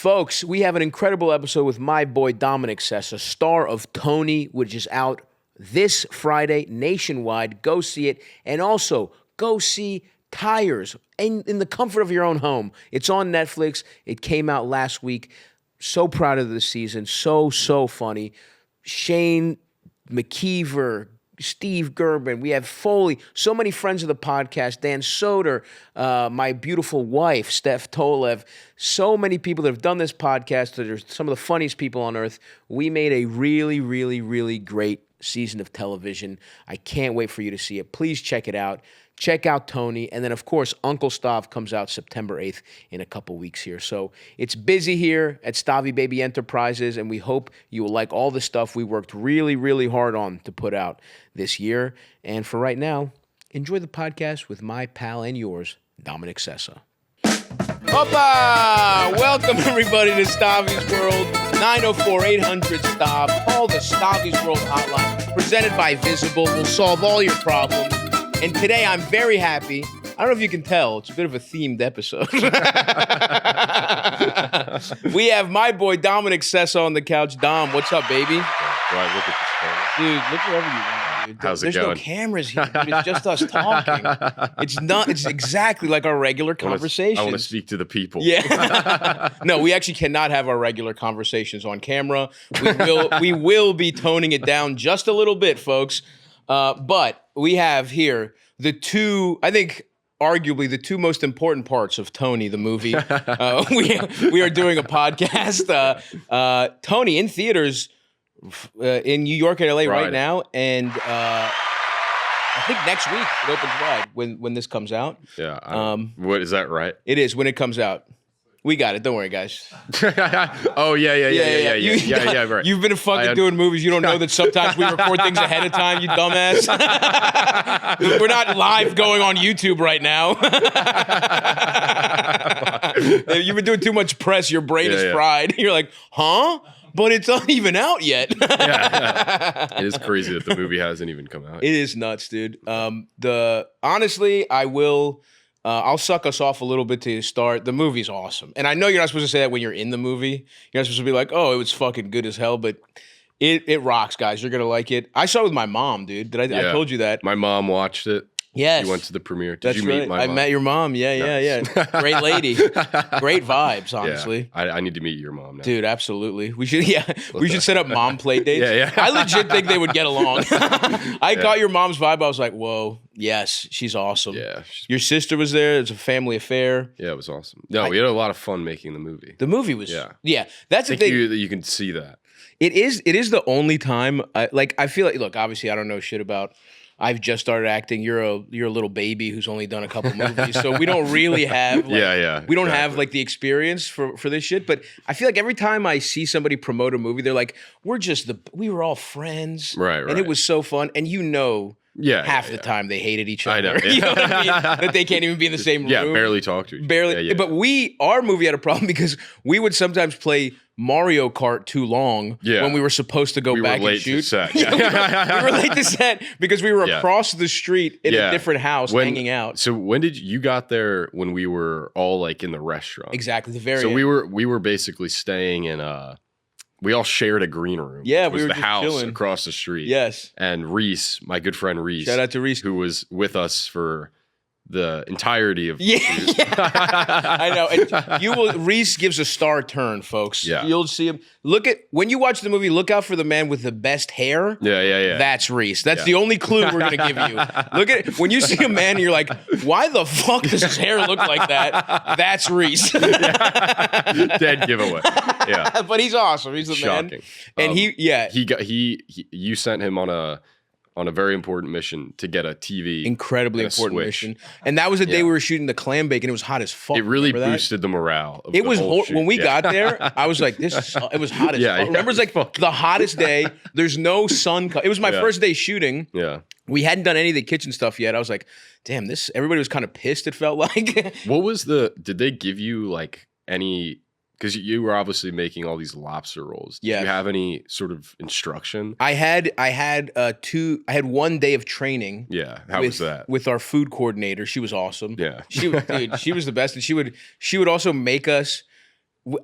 Folks, we have an incredible episode with my boy Dominic Sessa, star of Tony, which is out this Friday nationwide. Go see it. And also, go see Tires in the comfort of your own home. It's on Netflix. It came out last week. So proud of this season. So funny. Shane McKeever, Steve Gerben, we have Foley, so many friends of the podcast, Dan Soder, my beautiful wife, Steph Tolev, so many people that have done this podcast that are some of the funniest people on earth. We made a really great season of television. I can't wait for you to see it. Please check it out. Check out Tony. And then, of course, Uncle Stav comes out September 8th in a couple weeks here. So it's busy here at Stavvy Baby Enterprises, and we hope you will like all the stuff we worked really hard on to put out this year. And for right now, enjoy the podcast with my pal and yours, Dominic Sessa. Opa! Welcome, everybody, to Stavvy's World. 904-800-STAV. Call the Stavvy's World hotline. Presented by Visible. We'll solve all your problems. And today I'm very happy. I don't know if you can tell. It's a bit of a themed episode. We have my boy Dominic Sessa on the couch. Dom, what's up, baby? Do I look at this camera? Dude, look wherever you want, dude. How's it There's going? no cameras here, dude. It's just us talking. It's exactly like our regular conversations. I want to speak to the people. Yeah. No, we actually cannot have our regular conversations on camera. We will be toning it down just a little bit, folks. But we have here the two, I think, arguably the two most important parts of Tony, the movie. We are doing a podcast. Tony in theaters in New York and LA right now. And I think next week it opens wide when this comes out. Yeah. What is that right? It is when it comes out. We got it. Don't worry, guys. Oh, yeah, right. You've been fucking doing movies. You don't know that sometimes we record things ahead of time, you dumbass. We're not live going on YouTube right now. You've been doing too much press. Your brain is fried. You're like, huh? But it's not even out yet. It is crazy that the movie hasn't even come out. It is nuts, dude. Honestly, I'll suck us off a little bit to start. The movie's awesome. And I know you're not supposed to say that when you're in the movie. You're not supposed to be like, oh, it was fucking good as hell. But it rocks, guys. You're going to like it. I saw it with my mom, dude. I told you that. My mom watched it. Yes. You went to the premiere. That's you meet right. my mom? I met your mom. Yeah. Great lady. Great vibes, honestly. Yeah. I need to meet your mom now. Dude, absolutely. We should set up mom play dates. Yeah. I legit think they would get along. I got your mom's vibe. I was like, whoa, yes, she's awesome. Yeah. Your sister was there. It's a family affair. Yeah, it was awesome. No, we had a lot of fun making the movie. The movie was, yeah. That's the thing. You can see that. It is the only time, I feel like, look, obviously I don't know shit about, I've just started acting. You're a little baby who's only done a couple movies, so we don't really have we don't have like the experience for this shit. But I feel like every time I see somebody promote a movie, they're like, we were all friends, right, and it was so fun. And half the time they hated each other. I know. You know what I mean? That they can't even be in the same room. Yeah, barely talk to each other. Barely. Yeah. But our movie had a problem because we would sometimes play Mario Kart too long when we were supposed to go back and shoot. To set. We were late to set because we were across the street in a different house hanging out. So when did you got there? When we were all like in the restaurant? Exactly, the very. So end. we were basically staying in we all shared a green room. Yeah, it was we were the just house chilling across the street. Yes, and Reese, my good friend Reese, shout out to Reese, who was with us for the entirety of I know. And Reese gives a star turn, folks. Yeah. You'll see him. When you watch the movie, look out for the man with the best hair. Yeah. That's Reese. That's the only clue we're going to give you. Look at it. When you see a man and you're like, why the fuck does his hair look like that? That's Reese. Dead giveaway. Yeah. But he's awesome. He's the Shocking. man. And you sent him on a very important mission to get a TV. Incredibly important mission. And that was the day we were shooting the clam bake and it was hot as fuck. It really boosted the morale of it was the whole shoot. When we got there, I was like, it was hot as fuck. Remember, it's like the hottest day. There's no sun. It was my first day shooting. Yeah. We hadn't done any of the kitchen stuff yet. I was like, damn, everybody was kind of pissed, it felt like. What was did they give you like any, because you were obviously making all these lobster rolls. Did you have any sort of instruction? I had 1 day of training. Yeah. How was that? With our food coordinator. She was awesome. Yeah. She was the best. And she would also make us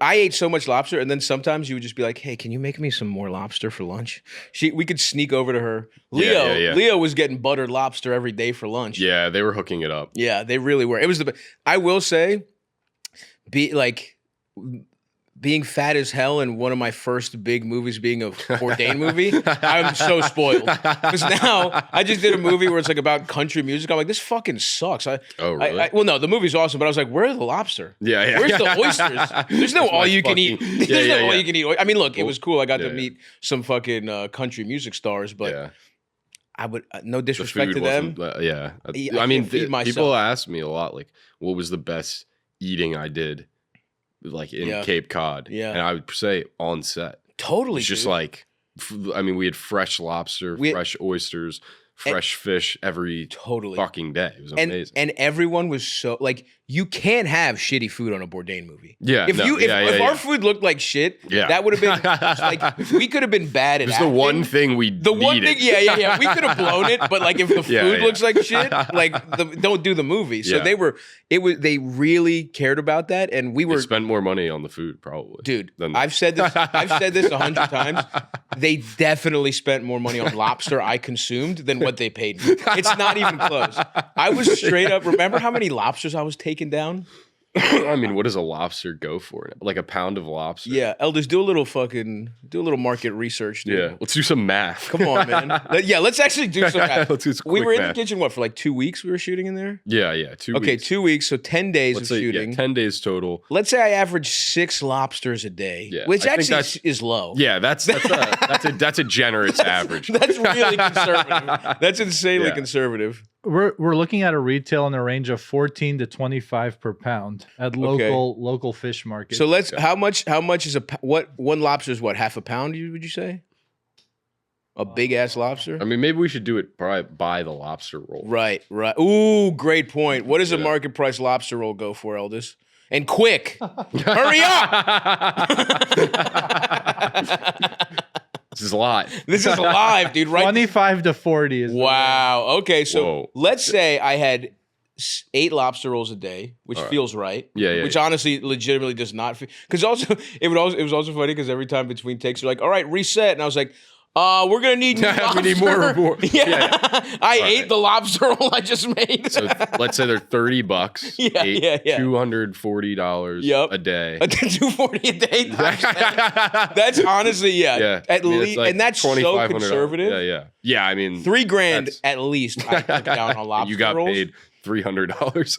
I ate so much lobster, and then sometimes you would just be like, "Hey, can you make me some more lobster for lunch?" We could sneak over to her. Leo was getting buttered lobster every day for lunch. Yeah, they were hooking it up. Yeah, they really were. It was I will say, being fat as hell and one of my first big movies being a Bourdain movie, I'm so spoiled. Because now I just did a movie where it's like about country music. I'm like, this fucking sucks. Oh, really? Well, no, the movie's awesome, but I was like, where's the lobster? Yeah. Where's the oysters? There's no all you can eat. There's no all you can eat. I mean, look, it was cool. I got to meet some fucking country music stars, but I would, no disrespect to them. I mean, people ask me a lot, like, what was the best eating I did? Like in Cape Cod. Yeah. And I would say on set. Totally. It's just like, I mean, we had fresh lobster, fresh oysters, fresh fish every fucking day. It was amazing. And everyone was so, like, you can't have shitty food on a Bourdain movie. Yeah. If our food looked like shit, that would have been, like, we could have been bad at acting. It was the one thing we needed. One thing, we could have blown it, but like if the food looks like shit, like don't do the movie. So they really cared about that, and we spent more money on the food probably. Dude, I've said this 100 times. They definitely spent more money on lobster I consumed than what they paid me. It's not even close. I was straight up, remember how many lobsters I was taking down? I mean, what does a lobster go for? Like a pound of lobster? Yeah, Elders, do a little market research. Dude. Yeah, let's do some math. Come on, man. Let's actually do some math. Let's do some we were in math. the kitchen, for like 2 weeks we were shooting in there? Yeah, 2 weeks. Okay, 2 weeks, so 10 days let's of say, shooting. 10 days total. Let's say I average 6 lobsters a day, which actually is low. Yeah, that's a generous average. That's really conservative. That's insanely conservative. We're looking at a retail in the range of 14 to 25 per pound at local fish markets. So how much is one lobster is what, half a pound, would you say? A big ass lobster? I mean, maybe we should do it by the lobster roll. Right. Ooh, great point. What does a market price lobster roll go for, Eldest? And quick. Hurry up. This is live. This is live, dude. Right? 25 to 40 is. Wow. Okay, so let's say I had 8 lobster rolls a day, which feels right. Yeah. Which honestly, legitimately does not feel. Because also, it was also funny because every time between takes, you're like, all right, reset, and I was like, we're gonna need lobster. We need more. Yeah. I ate the lobster roll I just made. So let's say they're $30. $240 a day. $240 a day. That's honestly, at least, like, and that's so conservative. Yeah. I mean, $3,000 at least. I put down on lobster you got rolls. paid $300.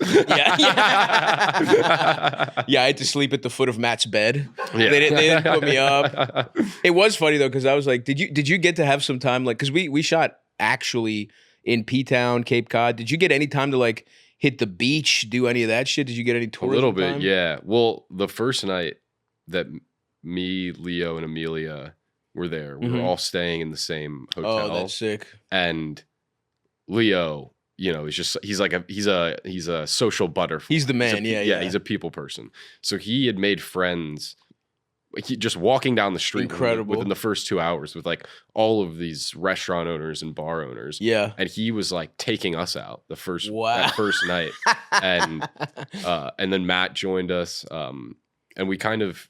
I had to sleep at the foot of Matt's bed. Yeah. They didn't put me up. It was funny though, because I was like, did you get to have some time, like, because we shot actually in P-Town, Cape Cod. Did you get any time to like hit the beach, do any of that shit? Did you get any tourism? A little bit, time? yeah. Well, the first night that me, Leo, and Amelia were there, we were all staying in the same hotel. Oh, that's sick. And Leo, you know, he's a social butterfly. He's the man. He's a people person. So he had made friends. He just walking down the street within the first 2 hours with like all of these restaurant owners and bar owners. Yeah. And he was like taking us out that first night. And then Matt joined us. And we kind of,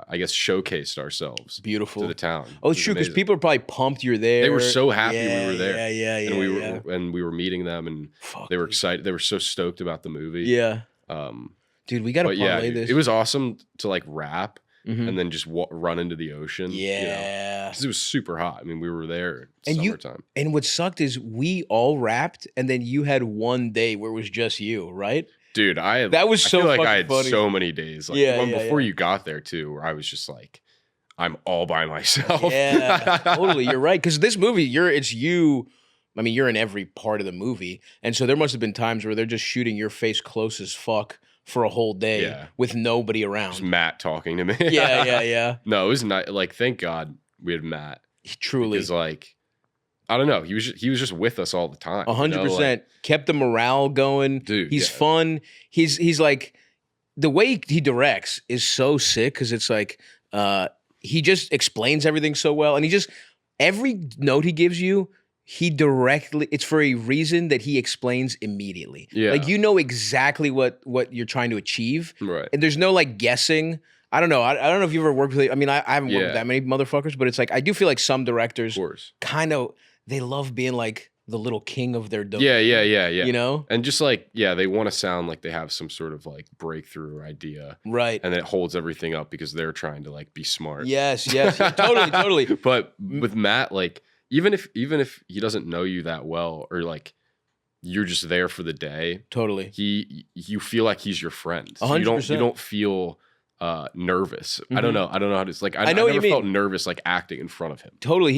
I guess showcased ourselves. Beautiful. To the town. Oh, it's true, because people are probably pumped you're there. They were so happy we were there. And we were meeting them, and they were excited. They were so stoked about the movie. Yeah. Dude, we got to parlay this. It was awesome to like wrap and then just run into the ocean. Yeah. Because it was super hot. I mean, we were there in summertime. And what sucked is we all wrapped, and then you had one day where it was just you, right? Dude, I feel like I had funny. So many days. Like, before you got there too, where I was just like, I'm all by myself. Yeah, totally. You're right. Because this movie, it's you. I mean, you're in every part of the movie, and so there must have been times where they're just shooting your face close as fuck for a whole day with nobody around. Just Matt talking to me. Yeah. No, it was not like. Thank God we had Matt. Truly, because like, I don't know. He was just with us all the time. 100%. Kept the morale going. Dude, he's fun. He's like, the way he directs is so sick, because it's like he just explains everything so well, and he just, every note he gives you, it's for a reason that he explains immediately. Yeah. Like, you know exactly what you're trying to achieve. Right. And there's no like guessing. I don't know. I don't know if you ever worked with. I mean, I haven't worked with that many motherfuckers, but it's like I do feel like some directors kind of they love being like the little king of their domain. Yeah. You know, and just like they want to sound like they have some sort of like breakthrough idea, right? And then it holds everything up because they're trying to like be smart. Yes, totally. But with Matt, like even if he doesn't know you that well, or like you're just there for the day, totally, you feel like he's your friend. So 100%. You don't feel nervous. I don't know how to. Like I know never felt nervous like acting in front of him. Totally,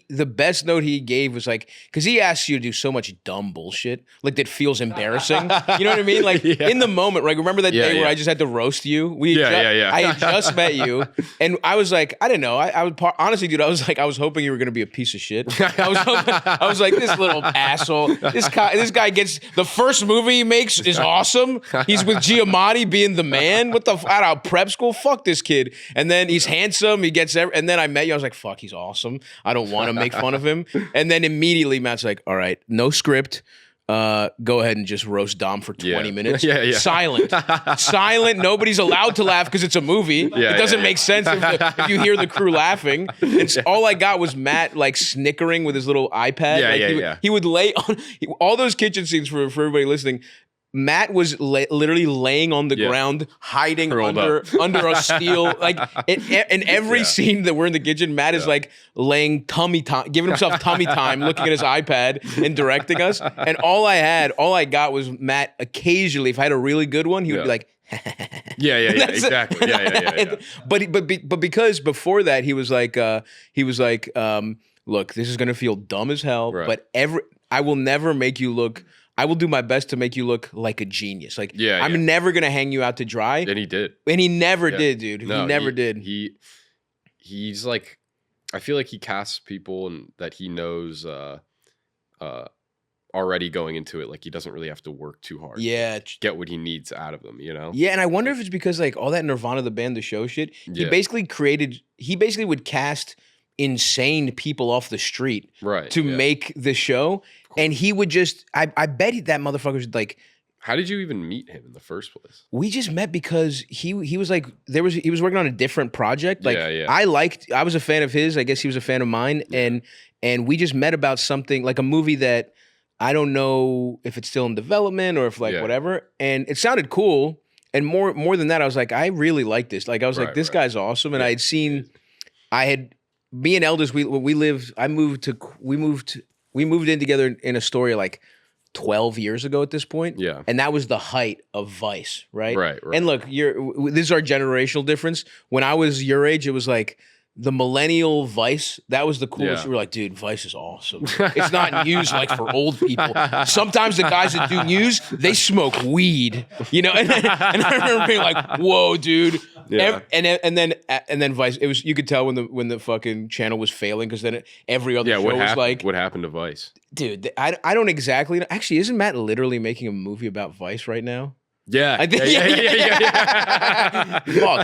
the best note he gave was like, because he asks you to do so much dumb bullshit, like that feels embarrassing. You know what I mean? Like in the moment, right? Remember that day where I just had to roast you? I had just met you, and I was like, I didn't know. I was honestly, dude, I was hoping you were gonna be a piece of shit. I was like, this little asshole. This guy gets the first movie he makes is awesome. He's with Giamatti being the man. What the out of prep school? Fuck this kid. And then he's handsome. He gets and then I met you. I was like, fuck, he's awesome. I don't want to make fun of him. And then immediately Matt's like, all right, no script. Go ahead and just roast Dom for 20 minutes. Silent. Nobody's allowed to laugh because it's a movie. It doesn't make sense if you hear the crew laughing. And all I got was Matt like snickering with his little iPad. He would lay on all those kitchen scenes for everybody listening. Matt was literally laying on the ground, hiding under a steel. Like in every scene that we're in the kitchen, Matt is like laying tummy time, giving himself tummy time, looking at his iPad and directing us. And all I got was Matt occasionally, if I had a really good one, he would be like, exactly. But because before that he was like, look, this is gonna feel dumb as hell, but I will never make you look. I will do my best to make you look like a genius. Like I'm never gonna hang you out to dry. And he did. And he never did, dude. No, he never did. He's like, I feel like he casts people and that he knows already going into it. Like he doesn't really have to work too hard. Yeah. To get what he needs out of them, you know? Yeah, and I wonder if it's because like all that Nirvana the band, the show shit, he basically would cast insane people off the street to make the show. And he would just, I bet that motherfucker's like. How did you even meet him in the first place? We just met because he was like, he was working on a different project. Like I was a fan of his. I guess he was a fan of mine. Yeah. And we just met about something like a movie that I don't know if it's still in development or if like whatever. And it sounded cool. And more than that, I was like, I really like this. Like I was like, this guy's awesome. And me and Elders, we moved in together in Astoria like 12 years ago at this point. Yeah. And that was the height of Vice, right? Right. And look, this is our generational difference. When I was your age, it was like the millennial Vice. That was the coolest. We were like, dude, Vice is awesome. It's not news like for old people. Sometimes the guys that do news, they smoke weed, you know? And I remember being like, whoa, dude. Yeah. And then Vice, it was, you could tell when the fucking channel was failing because then every other show was like, what happened to Vice? Dude, I don't exactly know. Actually, isn't Matt literally making a movie about Vice right now? Yeah. I think,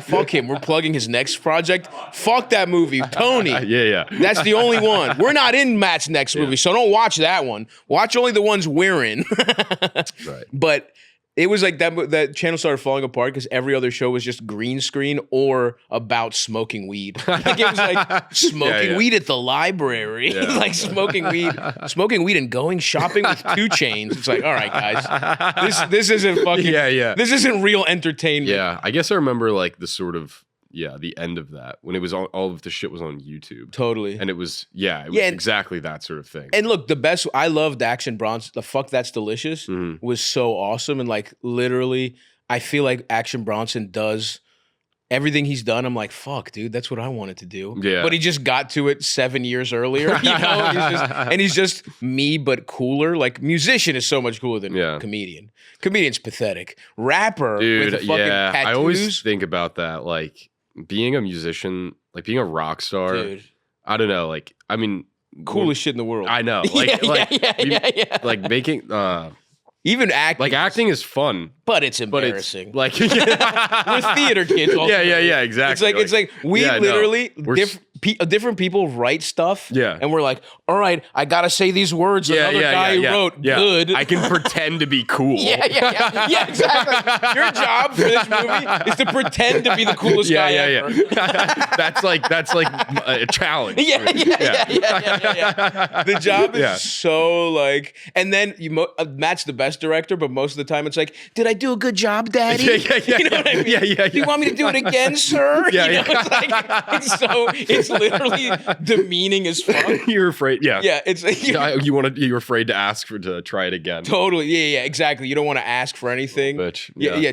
Fuck him. We're plugging his next project. Fuck that movie. Tony. Yeah. That's the only one. We're not in Matt's next movie, so don't watch that one. Watch only the ones we're in. Right. But it was like that channel started falling apart because every other show was just green screen or about smoking weed. Like it was like smoking weed at the library. Like smoking weed and going shopping with 2 Chainz. It's like, all right, guys, this isn't fucking this isn't real entertainment. Yeah, I guess I remember like the sort of the end of that when it was all of the shit was on YouTube. Totally. And it was exactly that sort of thing. And look, I loved Action Bronson. The Fuck That's Delicious was so awesome. And like literally, I feel like Action Bronson does everything he's done. I'm like, fuck, dude, that's what I wanted to do. Yeah. But he just got to it 7 years earlier. You know? He's just me, but cooler. Like musician is so much cooler than comedian. Comedian's pathetic. Rapper dude, with the fucking tattoos. I always think about that. Like, being a musician, like being a rock star, dude. I don't know. Like, I mean, coolest shit in the world. I know. Like, like making, even acting. Like acting is fun, but it's embarrassing. Like we're theater kids. Yeah, exactly. It's like we literally different people write stuff. Yeah. And we're like, all right, I gotta say these words. Another guy who wrote good. I can pretend to be cool. Yeah, exactly. Your job for this movie is to pretend to be the coolest guy ever. That's like a challenge. Yeah. The job is so like, and then Matt's the best director, but most of the time it's like, did I do a good job, Daddy? You know what I mean? Yeah. Do you want me to do it again, sir? It's like, it's literally demeaning as fuck. You're afraid. Yeah. It's you're afraid to ask to try it again. Totally. Yeah, exactly. You don't want to ask for anything. Bitch. Yeah.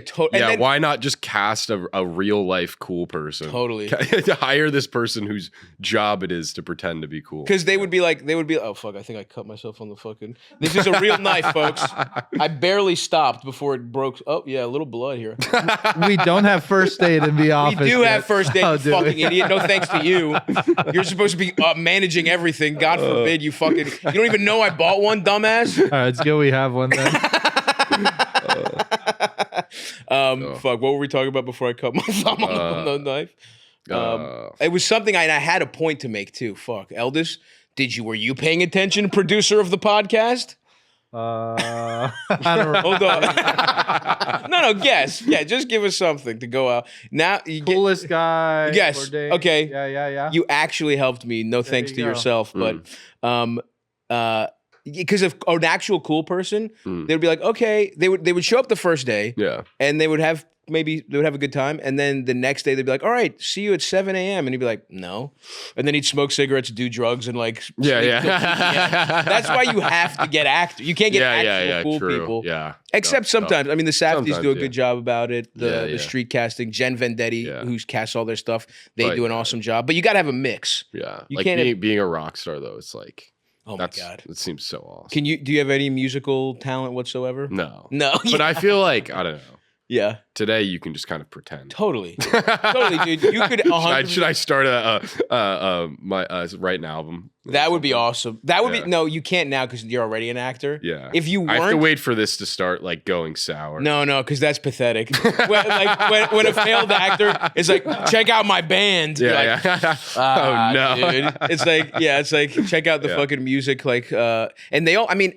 Why not just cast a real life cool person? Totally. To hire this person whose job it is to pretend to be cool. Because they would be like, oh fuck, I think I cut myself on the fucking. This is a real knife, folks. I barely stopped before it broke. Oh yeah, a little blood here. We don't have first aid in the office. We do have first aid, you fucking we? idiot. No thanks to you. You're supposed to be managing everything. God forbid you fucking. You don't even know I bought one, dumbass. All right, it's good we have one then. Fuck. What were we talking about before I cut my thumb on the knife? It was something I had a point to make too. Fuck, Eldest. Were you paying attention, producer of the podcast? I don't know. Hold on. No, guess. Yeah, just give us something to go out. Now, coolest guy. Yes. Okay. Yeah. You actually helped me. No thanks to yourself, but because of an actual cool person, they would be like, okay, they would show up the first day, and they would have a good time, and then the next day they'd be like, all right, see you at 7 a.m. and he'd be like, no, and then he'd smoke cigarettes, do drugs, and like That's why you have to get actors. You can't get actual cool people. Yeah. Except sometimes. I mean, the Safdies do a good job about it. The street casting, Jen Vendetti, who's casts all their stuff, they do an awesome job. But you got to have a mix. Yeah. You can't being a rock star though. It's like. Oh my God. It seems so awesome. Do you have any musical talent whatsoever? No. But I feel like, I don't know. Yeah. Today you can just kind of pretend. Totally, dude. You could. Should I start my write an album? That would be awesome. That would be no. You can't now because you're already an actor. Yeah. If you weren't, I have to wait for this to start like going sour. No, because that's pathetic. when a failed actor is like, check out my band. Yeah. Oh no, dude. It's like check out the fucking music. Like, and they all. I mean,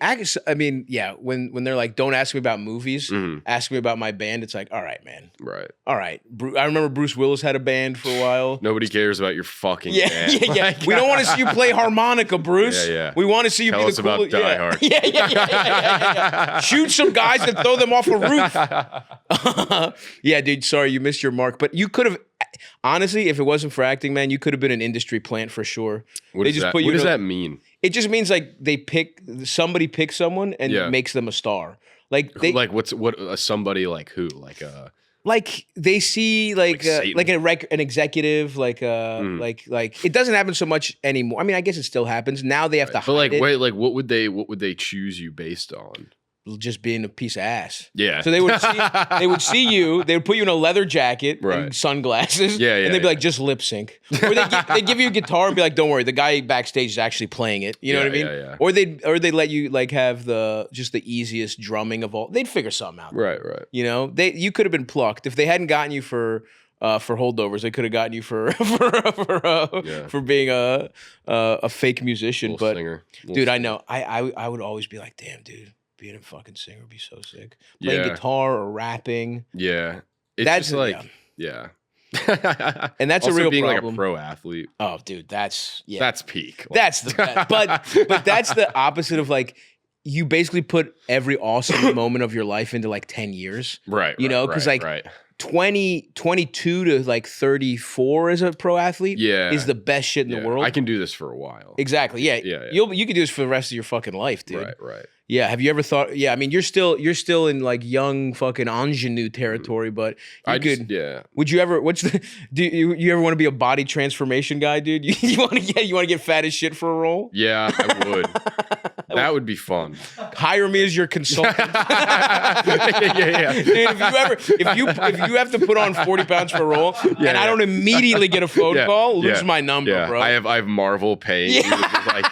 when they're like, don't ask me about movies, ask me about my band. It's like, all right, man. Right. All right. I remember Bruce Willis had a band for a while. Nobody cares about your fucking band. Yeah. We don't want to see you play harmonica, Bruce. Yeah. We want to see you Tell be us the cool. about Die Hard. Yeah. Shoot some guys and throw them off a roof. Yeah, dude. Sorry, you missed your mark. But you could have, honestly, if it wasn't for acting, man, you could have been an industry plant for sure. What does that mean? It just means like somebody picks someone and makes them a star. Somebody like who? Like they see an executive like it doesn't happen so much anymore. I mean, I guess it still happens. Now they have to hide it. Wait, what would they choose you based on? Just being a piece of ass. Yeah. So they would see you. They would put you in a leather jacket and sunglasses. Yeah. And they'd be like, just lip sync. Or they give you a guitar and be like, don't worry, the guy backstage is actually playing it. You know what I mean? Yeah. Or they let you like have the easiest drumming of all. They'd figure something out. Right. You know, you could have been plucked if they hadn't gotten you for holdovers. They could have gotten you for being a fake musician. Singer. Dude, I know. I would always be like, damn, dude. Being a fucking singer would be so sick. Playing guitar or rapping. Yeah. That's just like, yeah. And that's also a real being problem. Like a pro athlete. Oh, dude, that's peak. That's the best. But that's the opposite of like, you basically put every awesome moment of your life into like 10 years. Right. You know, because 22 to like 34 as a pro athlete is the best shit in the world. I can do this for a while. Exactly. Yeah. You can do this for the rest of your fucking life, dude. Right. Yeah. Have you ever thought? Yeah. I mean, you're still in like young fucking ingenue territory, but Would you ever? Do you ever want to be a body transformation guy, dude? You want to get fat as shit for a role? Yeah, I would. That would be fun. Hire me as your consultant. Yeah. Dude, if you have to put on 40 pounds for a role, and I don't immediately get a phone call, lose my number, bro. I have Marvel paying. Like,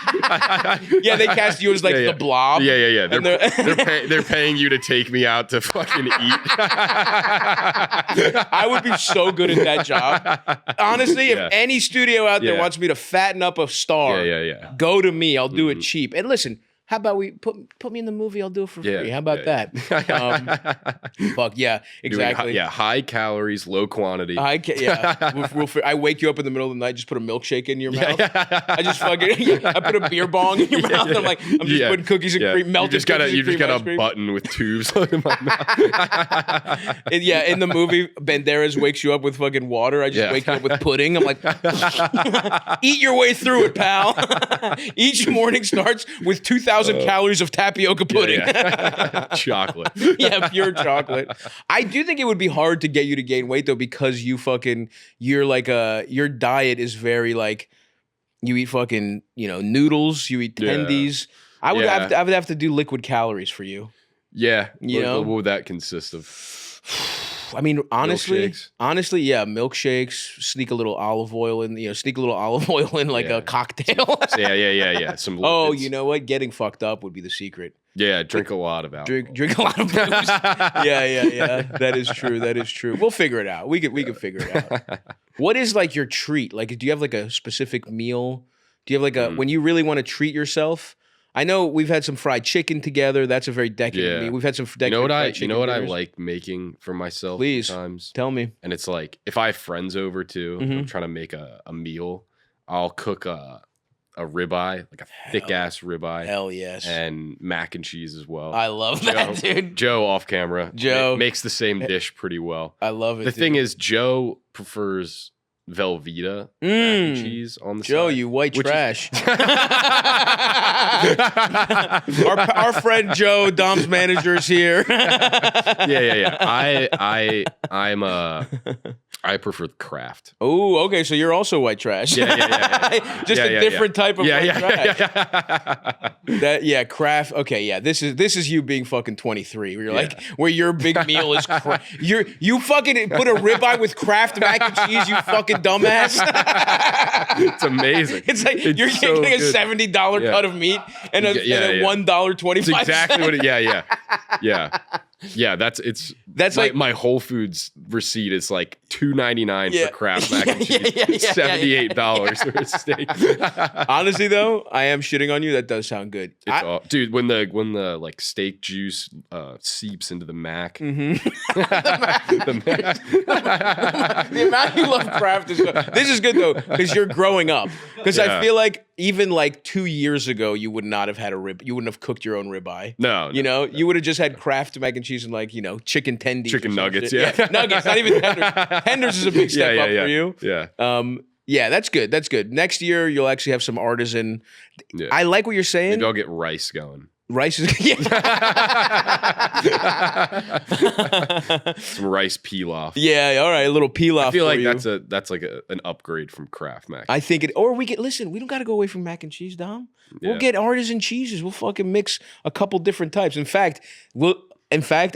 Yeah, they cast you as like the blob. Yeah. They're paying you to take me out to fucking eat. I would be so good at that job. Honestly, if any studio out there wants me to fatten up a star, go to me. I'll do it cheap. And listen, how about we put me in the movie? I'll do it for free. How about that? Fuck yeah, exactly. High calories, low quantity. I wake you up in the middle of the night, just put a milkshake in your mouth. I just fucking I put a beer bong in your mouth. I'm just putting cookies and cream, melted. You just got a button with tubes in my mouth. In the movie, Banderas wakes you up with fucking water. I just wake you up with pudding. I'm like, eat your way through it, pal. Each morning starts with 2,000 calories of tapioca pudding. Chocolate. Pure chocolate. I do think it would be hard to get you to gain weight though, because your diet is very like, you eat fucking, noodles, you eat tendies. I would have to do liquid calories for you. Yeah. What would that consist of? I mean, honestly, milkshakes, sneak a little olive oil in like a cocktail. Yeah. Some liquids. You know what? Getting fucked up would be the secret. Yeah, drink a lot of alcohol. Drink a lot of booze. Yeah. That is true. We'll figure it out. We could figure it out. What is like your treat? Like, do you have like a specific meal? Do you have like when you really want to treat yourself? I know we've had some fried chicken together. That's a very decadent meal. We've had some decadent fried chicken. You know what I like making for myself? Please, sometimes? Tell me. And it's like, if I have friends over too, I'm trying to make a meal, I'll cook a ribeye, like a thick-ass ribeye. Hell yes. And mac and cheese as well. I love that, dude. Joe off camera. Makes the same dish pretty well. I love it, The thing is, Joe prefers Velveeta mac and cheese on the Joe, side. you white trash. Our friend Joe, Dom's manager, is here. I prefer Kraft. Oh, okay. So you're also white trash. Yeah. Just a different type of white trash. Kraft. Okay, yeah. This is you being fucking 23. Where you're like, where your big meal is you fucking put a ribeye with Kraft mac and cheese, you fucking dumbass. It's amazing. It's like you're getting a $70 cut of meat and a $1.25. It's exactly what it. Yeah, that's like my Whole Foods receipt is like $2.99 for Kraft mac and cheese, $78 for a steak. Honestly, though, I am shitting on you. That does sound good, dude. When the like steak juice seeps into the mac, the amount you love Kraft is good. This is good though because you're growing up. Because I feel like even like 2 years ago, you would not have had you wouldn't have cooked your own ribeye. No, you would have just had Kraft mac and cheese and like chicken tendies, chicken nuggets, nuggets, not even tenders. Tenders is a big step up for you. Yeah, that's good. That's good. Next year you'll actually have some artisan. Yeah. I like what you're saying. Maybe I'll get rice going. Rice is some rice pilaf. Yeah, all right, a little pilaf. I feel like that's like an upgrade from Kraft mac. I think it. Or we get we don't got to go away from mac and cheese, Dom. We'll get artisan cheeses. We'll fucking mix a couple different types. In fact,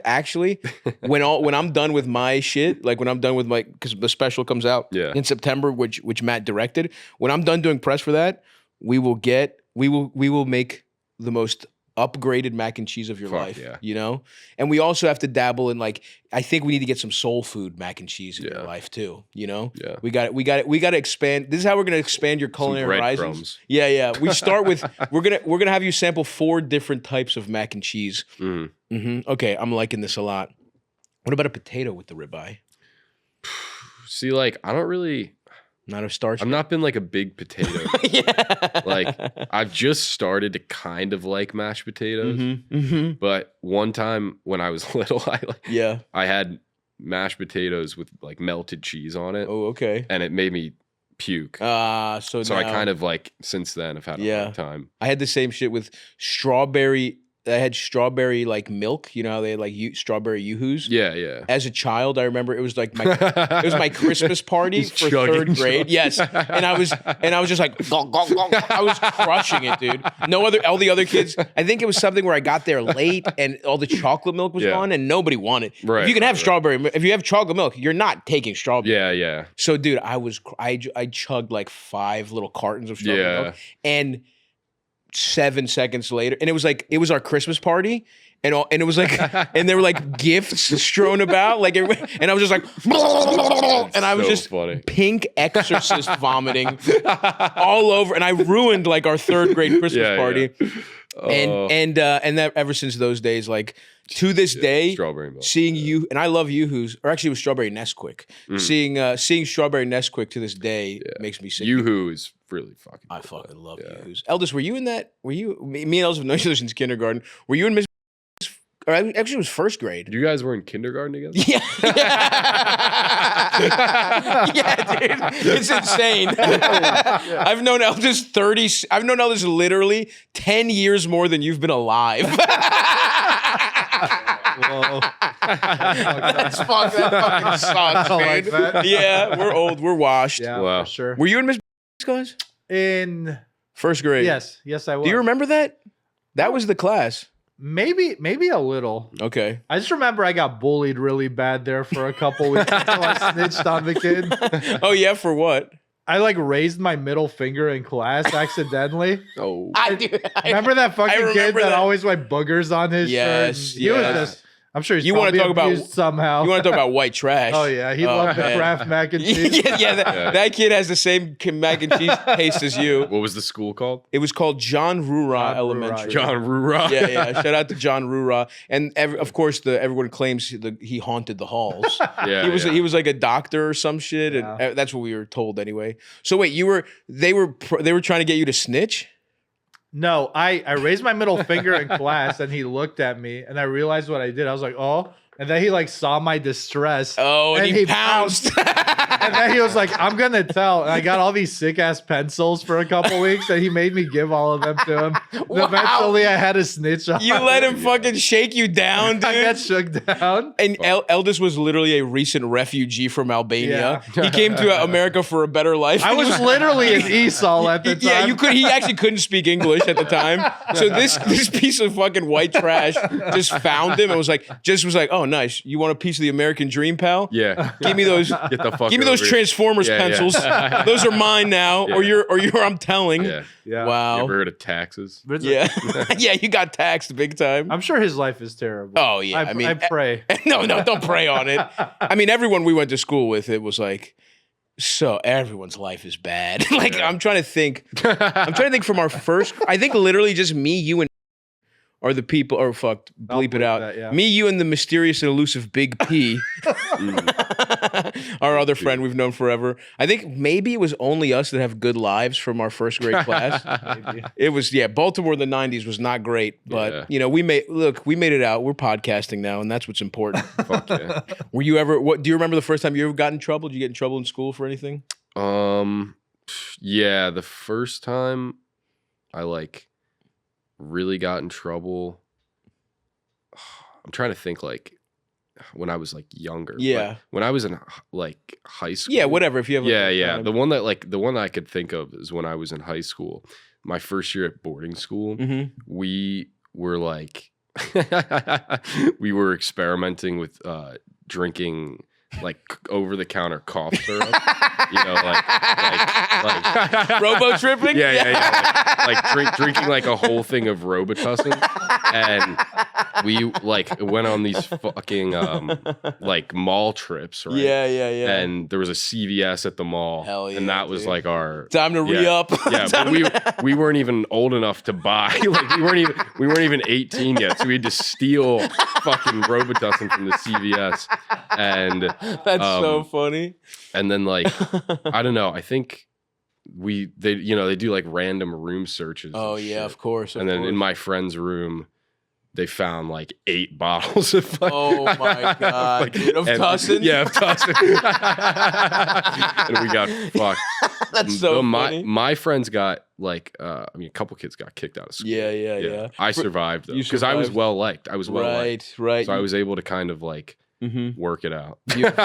actually, when I'm done with my shit, like when I'm done with because the special comes out in September, which Matt directed. When I'm done doing press for that, we will make the most upgraded mac and cheese of your life, and we also have to dabble in I think we need to get some soul food mac and cheese in your life too. We got to expand. This is how we're gonna expand your culinary horizons. We start with we're gonna have you sample 4 different types of mac and cheese. Okay, I'm liking this a lot. What about a potato with the ribeye? See, like I don't really. Not a starch. I've not been like a big potato. Like I've just started to kind of like mashed potatoes. But one time when I was little, I had mashed potatoes with like melted cheese on it. Oh, okay. And it made me puke. So I kind of since then have had a hard time. I had the same shit with strawberry. I had strawberry milk. You know how they had strawberry yoo-hoos? Yeah. As a child, I remember it was like my Christmas party for 3rd grade. Yes, and I was just like gong, gong, gong. I was crushing it, dude. All the other kids. I think it was something where I got there late and all the chocolate milk was gone and nobody wanted. Right. If you can have strawberry, if you have chocolate milk, you're not taking strawberry. Yeah. So, dude, I chugged like 5 little cartons of strawberry milk and 7 seconds later, and it was our Christmas party. And it was like, and there were like gifts strewn about, like, and I was just like, and I was just pink exorcist vomiting all over, and I ruined like our 3rd grade Christmas party, and that ever since those days, like to this day, seeing you, and I love Yoo-Hoo's, or actually it was Strawberry Nesquik. Seeing Strawberry Nesquik to this day makes me sick. Yoo-Hoo is really fucking. I fucking love Yoo-Hoo's. Eldest, were you in that? Were you? Me and Eldest have known each other since kindergarten. Were you in Miss? Or actually, it was 1st grade. You guys were in kindergarten together? Yeah. Yeah, dude. It's insane. I've known Eldest I've known Eldest literally 10 years more than you've been alive. Whoa. That fucking sucks, dude. Like that. Yeah, we're old. We're washed. Yeah, wow. for sure. Were you in Miss class? In 1st grade? Yes, I was. Do you remember that? That was the class. Maybe a little. Okay. I just remember I got bullied really bad there for a couple weeks until I snitched on the kid. Oh yeah, for what? I like raised my middle finger in class accidentally. Oh, Remember that fucking kid that always like boogers on his shirt? He was just, I'm sure he's probably abused somehow. You want to talk about white trash? Oh yeah, he loved the Kraft mac and cheese. That kid has the same mac and cheese taste as you. What was the school called? It was called John Rura Elementary. John Rura. Yeah. Shout out to John Rura. And of course, everyone claims he haunted the halls. He was like a doctor or some shit, and that's what we were told anyway. So wait, they were trying to get you to snitch? No, I raised my middle finger in class and he looked at me and I realized what I did. I was like, oh. And then he like saw my distress. Oh, and he pounced. And then he was like, I'm going to tell. And I got all these sick ass pencils for a couple weeks and he made me give all of them to him. Wow. Eventually I had a snitch on You let him fucking shake you down, dude. I got shook down. And Eldest was literally a recent refugee from Albania. Yeah. He came to America for a better life. I was literally an Esau at the time. Yeah, he actually couldn't speak English at the time. So this piece of fucking white trash just found him and was like, oh, nice. You want a piece of the American dream, pal? Yeah. Give me those. Get the fuck give me those Transformers pencils. Yeah. Those are mine now, or you're I'm telling. Yeah. Wow. You ever heard of taxes? Yeah. Yeah, you got taxed big time. I'm sure his life is terrible. Oh yeah. I pray. No, don't pray on it. I mean, everyone we went to school with, it was like, so everyone's life is bad. I'm trying to think from our first. I think literally just me, you, and are the people, or bleep it out. That, yeah. Me, you, and the mysterious and elusive Big P. Our other friend we've known forever. I think maybe it was only us that have good lives from our 1st grade class. It was, Baltimore in the 90s was not great, but we made it out. We're podcasting now, and that's what's important. Fuck yeah. Were you ever, do you remember the first time you ever got in trouble? Did you get in trouble in school for anything? Yeah, the first time I really got in trouble. I'm trying to think when I was younger. Yeah. When I was in high school. Yeah, whatever. If you have The one that I could think of is when I was in high school. My first year at boarding school, we were we were experimenting with drinking over the counter cough syrup. Robo tripping? Yeah. Drinking a whole thing of Robitussin. And we went on these fucking mall trips, right? Yeah. And there was a CVS at the mall. Hell yeah, and that was our time to re-up. Yeah, but we weren't even old enough to buy. We weren't even 18 yet. So we had to steal fucking Robitussin from the CVS. And that's so funny. And then I don't know, I think they do random room searches. Oh yeah, of course. And then in my friend's room, they found 8 bottles of oh my god, of Tussin? Yeah, of Tussin. And we got fucked. That's so funny. My friends got a couple kids got kicked out of school. Yeah. I survived though because I was well liked. I was well liked. Right. So I was able to kind of work it out. Of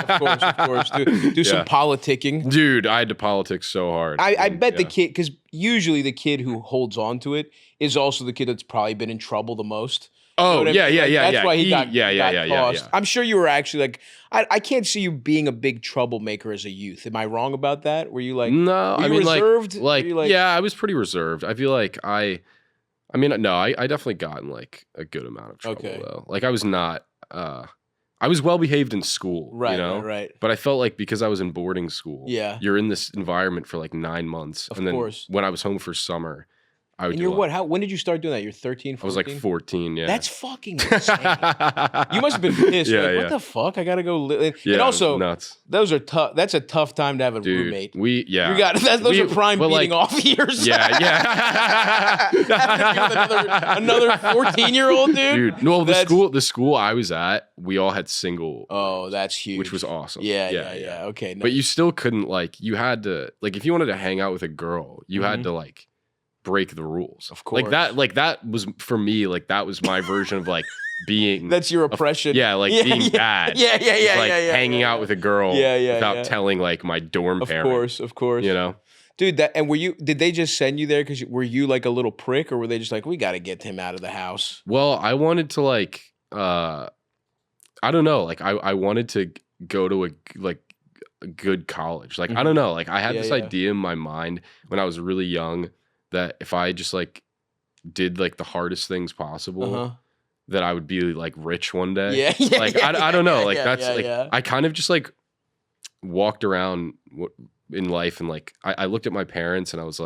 course. Do some politicking. Dude, I had to politic so hard. I bet the kid, because usually the kid who holds on to it is also the kid that's probably been in trouble the most. Oh, yeah. That's why he got tossed. Yeah. I'm sure you were actually I can't see you being a big troublemaker as a youth. Am I wrong about that? Were you no? Were you reserved? Yeah, I was pretty reserved. I feel like I I mean, no, I definitely got in like a good amount of trouble though. Like I was not, I was well behaved in school, right, you know? right. But I felt like because I was in boarding school, yeah, you're in this environment for like 9 months. Of and then course. when I was home for summer, I would and you're what? When did you start doing that? You're 13, 14? I was like 14, yeah. That's fucking insane. You must have been pissed. Yeah, like, what the fuck? I gotta go live. Yeah, and also, nuts. those are tough. That's a tough time to have a roommate. You got those are prime beating off years. Yeah. another 14-year-old dude. No, the school I was at, we all had single. Oh, that's huge. Which was awesome. Yeah. Okay, but you still couldn't you had to if you wanted to hang out with a girl, you had to break the rules. Of course. That was for me, that was my version of being that's your oppression. Being bad. Yeah. Hanging out with a girl without telling my dorm parents. Of course. You know? Dude, did they just send you there because were you like a little prick, or were they just like, we got to get him out of the house? Well, I wanted to I don't know, I wanted to go to a good college. I don't know, I had this idea in my mind when I was really young that if I just did the hardest things possible, that I would be rich one day. I don't know, I kind of just walked around in life and I looked at my parents and I was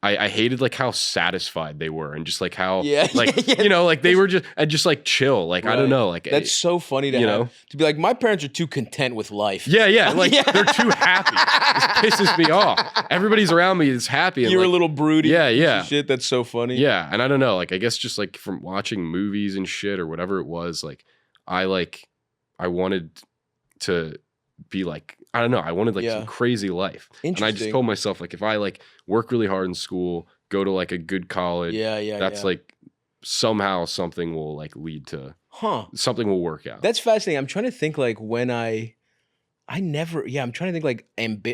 I hated how satisfied they were and just how you know they were just chill right. I don't know that's so funny to be my parents are too content with life. They're too happy. It pisses me off. Everybody's around me is happy. And you're a little broody. Yeah. Shit, that's so funny. Yeah, and I don't know. I guess just from watching movies and shit or whatever it was. I wanted to be I don't know. I wanted some crazy life. And I just told myself if I work really hard in school, go to a good college. That's somehow something will lead to something will work out. That's fascinating. I'm trying to think when I'm trying to think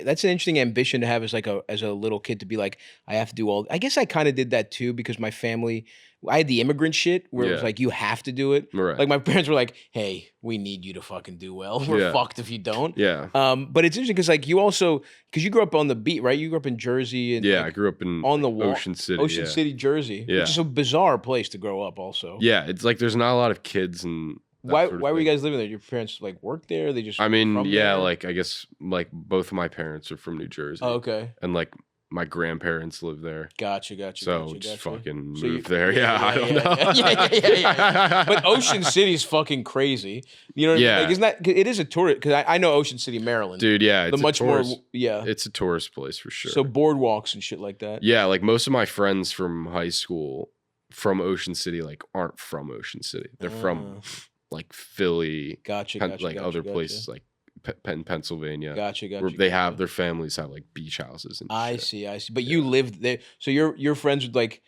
that's an interesting ambition to have as as a little kid to be I have to do all. I guess I kind of did that too because my family. I had the immigrant shit where it was you have to do it. Right. My parents were hey, we need you to fucking do well. We're fucked if you don't. Yeah. But it's interesting because you also because you grew up on the beat, right? You grew up in Jersey and I grew up in on the Ocean City. Ocean City, Jersey. Yeah. Which is a bizarre place to grow up also. Yeah, it's there's not a lot of kids and why were you guys living there? Your parents worked there? They just I mean, from yeah, there? I guess both of my parents are from New Jersey. Oh, okay. And my grandparents live there. Gotcha. So just fucking moved there. I don't know. Yeah. But Ocean City's fucking crazy. You know what I mean? Isn't that it is a tourist because I know Ocean City, Maryland. Dude, yeah. It's it's a tourist place for sure. So boardwalks and shit like that. Yeah, most of my friends from high school from Ocean City aren't from Ocean City. They're from Philly. Gotcha. Other places Pennsylvania. Gotcha. Where they have their families have beach houses and I shit. see. But you lived there, so your friends would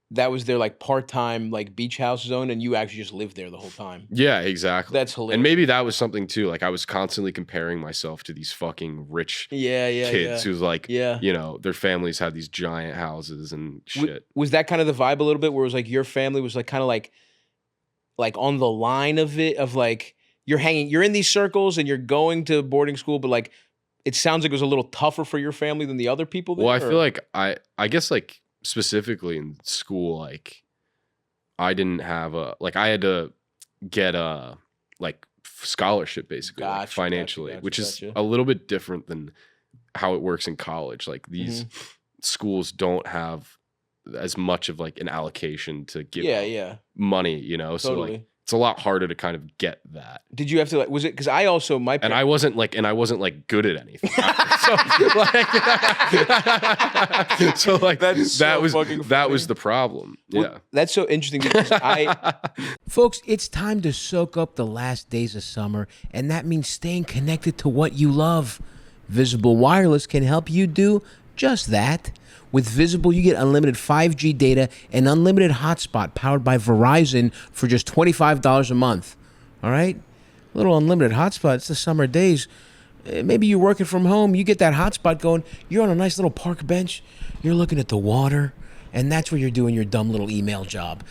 that was their part-time beach house zone, and you actually just lived there the whole time. Yeah, exactly. That's hilarious. And maybe that was something too. I was constantly comparing myself to these fucking rich kids who's their families had these giant houses and shit. Was that kind of the vibe a little bit, where it was your family was kind of on the line of it of you're in these circles and you're going to boarding school, but it sounds like it was a little tougher for your family than the other people there? Well, I feel I guess specifically in school, I didn't have I had to get a scholarship basically financially, which is a little bit different than how it works in college. These schools don't have as much of an allocation to give money, Totally. So it's a lot harder to kind of get that. Did you have to was it because I also and I wasn't good at anything. That was the problem. Well, that's so interesting because Folks, it's time to soak up the last days of summer, and that means staying connected to what you love. Visible Wireless can help you do just that. With Visible, you get unlimited 5G data and unlimited hotspot powered by Verizon for just $25 a month. All right? A little unlimited hotspot. It's the summer days. Maybe you're working from home. You get that hotspot going. You're on a nice little park bench. You're looking at the water. And that's where you're doing your dumb little email job.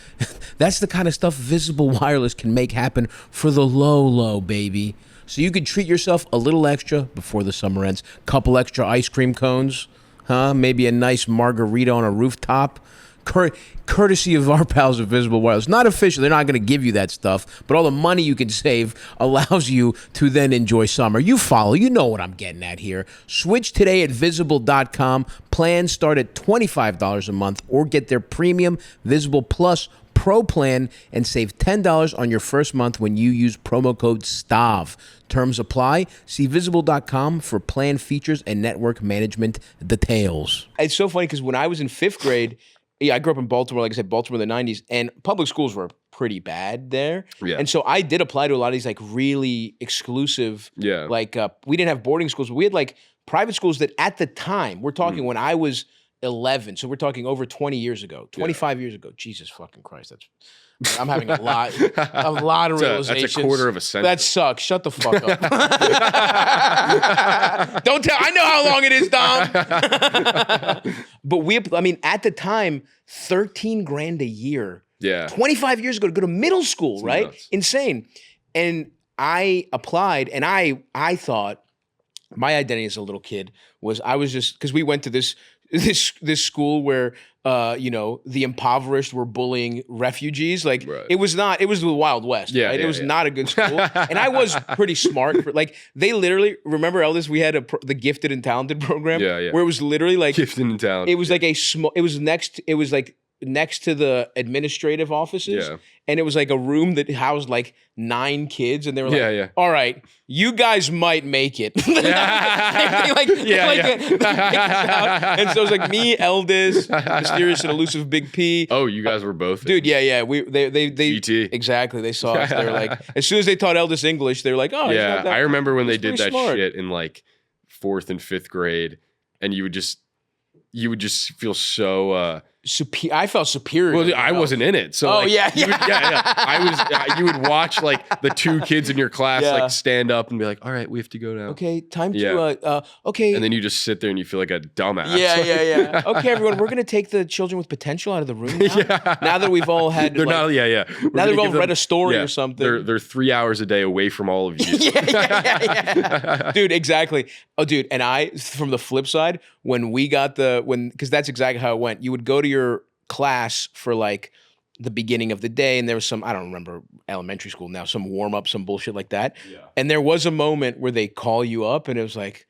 That's the kind of stuff Visible Wireless can make happen for the low, baby. So you could treat yourself a little extra before the summer ends. Couple extra ice cream cones. Maybe a nice margarita on a rooftop. courtesy of our pals at Visible Wireless. Not official. They're not going to give you that stuff, but all the money you can save allows you to then enjoy summer. You follow. You know what I'm getting at here. Switch today at Visible.com. Plans start at $25 a month or get their premium Visible Plus Pro plan and save $10 on your first month when you use promo code STAV. Terms apply. See Visible.com for plan features and network management details. It's so funny because when I was in 5th grade, I grew up in Baltimore, like I said, Baltimore in the 90s, and public schools were pretty bad there. Yeah. And so I did apply to a lot of these like really exclusive, like we didn't have boarding schools, but we had like private schools that at the time, we're talking when I was 11, so we're talking over 20 years ago, 25 years ago. Jesus fucking Christ, I'm having a lot of realizations. That's a quarter of a sentence. That sucks. Shut the fuck up. Don't tell. I know how long it is, Dom. But at the time, 13 grand a year. Yeah. 25 years ago to go to middle school, it's right? Nuts. Insane. And I applied, and I thought my identity as a little kid was just because we went to this school where the impoverished were bullying refugees. Like it was the Wild West. Yeah, right? It was not a good school. And I was pretty smart for, like, they literally, remember, Eldis, we had the gifted and talented program where it was literally like gifted and talented. It was like next to the administrative offices. Yeah. And it was like a room that housed like 9 kids, and they were like, all right, you guys might make it. And so it was like me, Eldis, mysterious and elusive Big P. Oh, you guys were both. Dude, yeah. They GT. Exactly. They saw us. They were like, as soon as they taught Eldis English, they were like, oh, yeah. I remember when they did that shit in like 4th and 5th grade, and you would just feel so I felt superior. Well, I wasn't in it, so yeah. You would watch like the 2 kids in your class like stand up and be like, "All right, we have to go now." Okay, time to okay. And then you just sit there and you feel like a dumbass. Yeah. Okay, everyone, we're gonna take the children with potential out of the room now. Now that we've all had, now that we've all read a story or something. They're 3 hours a day away from all of you. yeah. Dude, exactly. Oh, dude, and I, from the flip side, because that's exactly how it went. You would go to your class for like the beginning of the day, and there was some, I don't remember elementary school now, some warm up, some bullshit like that. Yeah. And there was a moment where they call you up, and it was like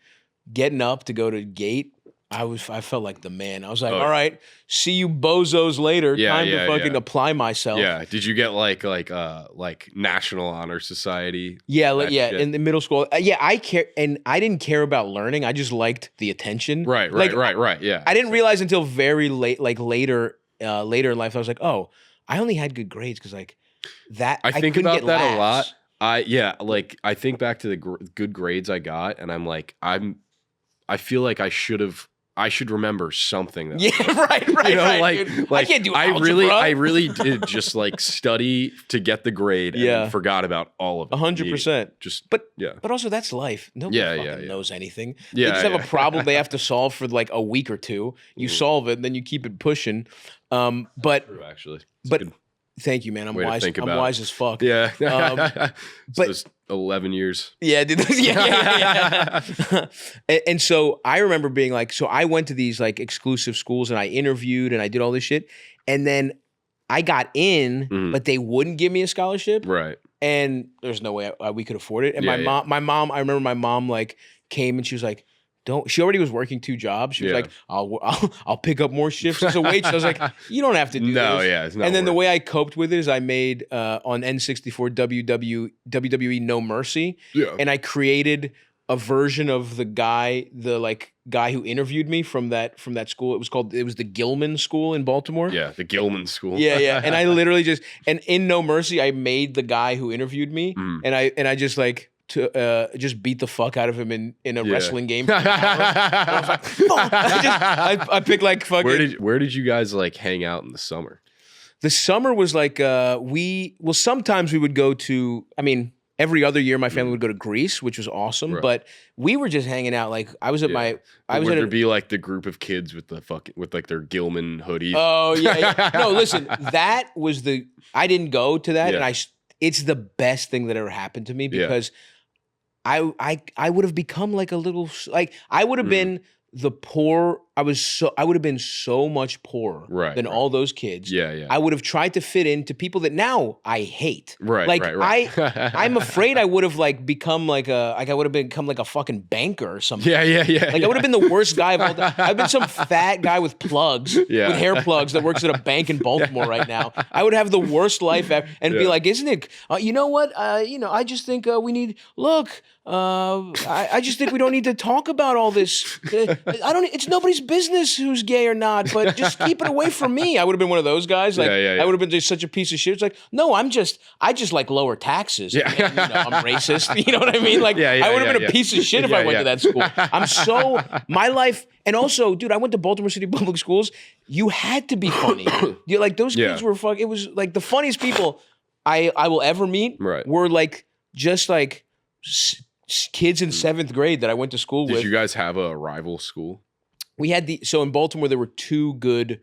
getting up to go to gate. I felt like the man. I was like, all right, see you bozos later. Time to fucking apply myself. Yeah. Did you get like National Honor Society? Yeah, in the middle school. I care, and I didn't care about learning. I just liked the attention. Right. Yeah. I didn't realize until very late, like later in life, I was like, oh, I only had good grades because like that. I think about that a lot. I think back to the good grades I got, and I'm like, I feel like I should remember something. Right. You know, right. Like I can't do algebra. I really did just like study to get the grade and forgot about all of it. 100%. But also that's life. Nobody fucking knows anything. Yeah, they just have a problem they have to solve for like a week or two. You solve it, and then you keep it pushing. But true, actually. Thank you, man. I'm wise. I'm wise as fuck. Yeah. But just 11 years. Yeah, dude. Yeah. And so I remember being like, so I went to these like exclusive schools, and I interviewed, and I did all this shit, and then I got in, but they wouldn't give me a scholarship. Right. And there's no way we could afford it. And my mom, I remember my mom like came, and she was like, she already was working 2 jobs. She was like, I'll pick up more shifts as a waitress. I was like, you don't have to do this. No, yeah. It's not and then the way I coped with it is I made on N64 WWE No Mercy. Yeah. And I created a version of the guy who interviewed me from that school. It was the Gilman School in Baltimore. Yeah, the Gilman School. Yeah. And I literally and in No Mercy, I made the guy who interviewed me, and I just like to just beat the fuck out of him in a wrestling game. I was like, fuck. I picked like fucking. Where did you guys like hang out in the summer? The summer was like sometimes we would go to. I mean, every other year my family would go to Greece, which was awesome. Right. But we were just hanging out. Like I was at my. Would there be like the group of kids with like their Gilman hoodies? Oh yeah. No, listen, that was I didn't go to that, and it's the best thing that ever happened to me because. I would have become like a little, like I would have been the poor I would have been so much poorer than all those kids. Yeah. I would have tried to fit into people that now I hate. Right. I'm afraid I would have become I would have become like a fucking banker or something. Yeah. I would have been the worst guy of all time. I've been some fat guy with plugs, with hair plugs that works at a bank in Baltimore right now. I would have the worst life ever and be like, isn't it, you know what? I just think we need, I just think we don't need to talk about all this. It's nobody's business who's gay or not, but just keep it away from me. I would have been one of those guys. I would have been just such a piece of shit. It's like, no, I just like lower taxes. Yeah. And, I'm racist. You know what I mean? I would have been a piece of shit if I went to that school. My life, and also, dude, I went to Baltimore City Public Schools. You had to be funny. Those kids were fuck. It was like the funniest people I will ever meet were just kids in 7th grade that I went to school with. Did you guys have a rival school? We had so in Baltimore there were 2 good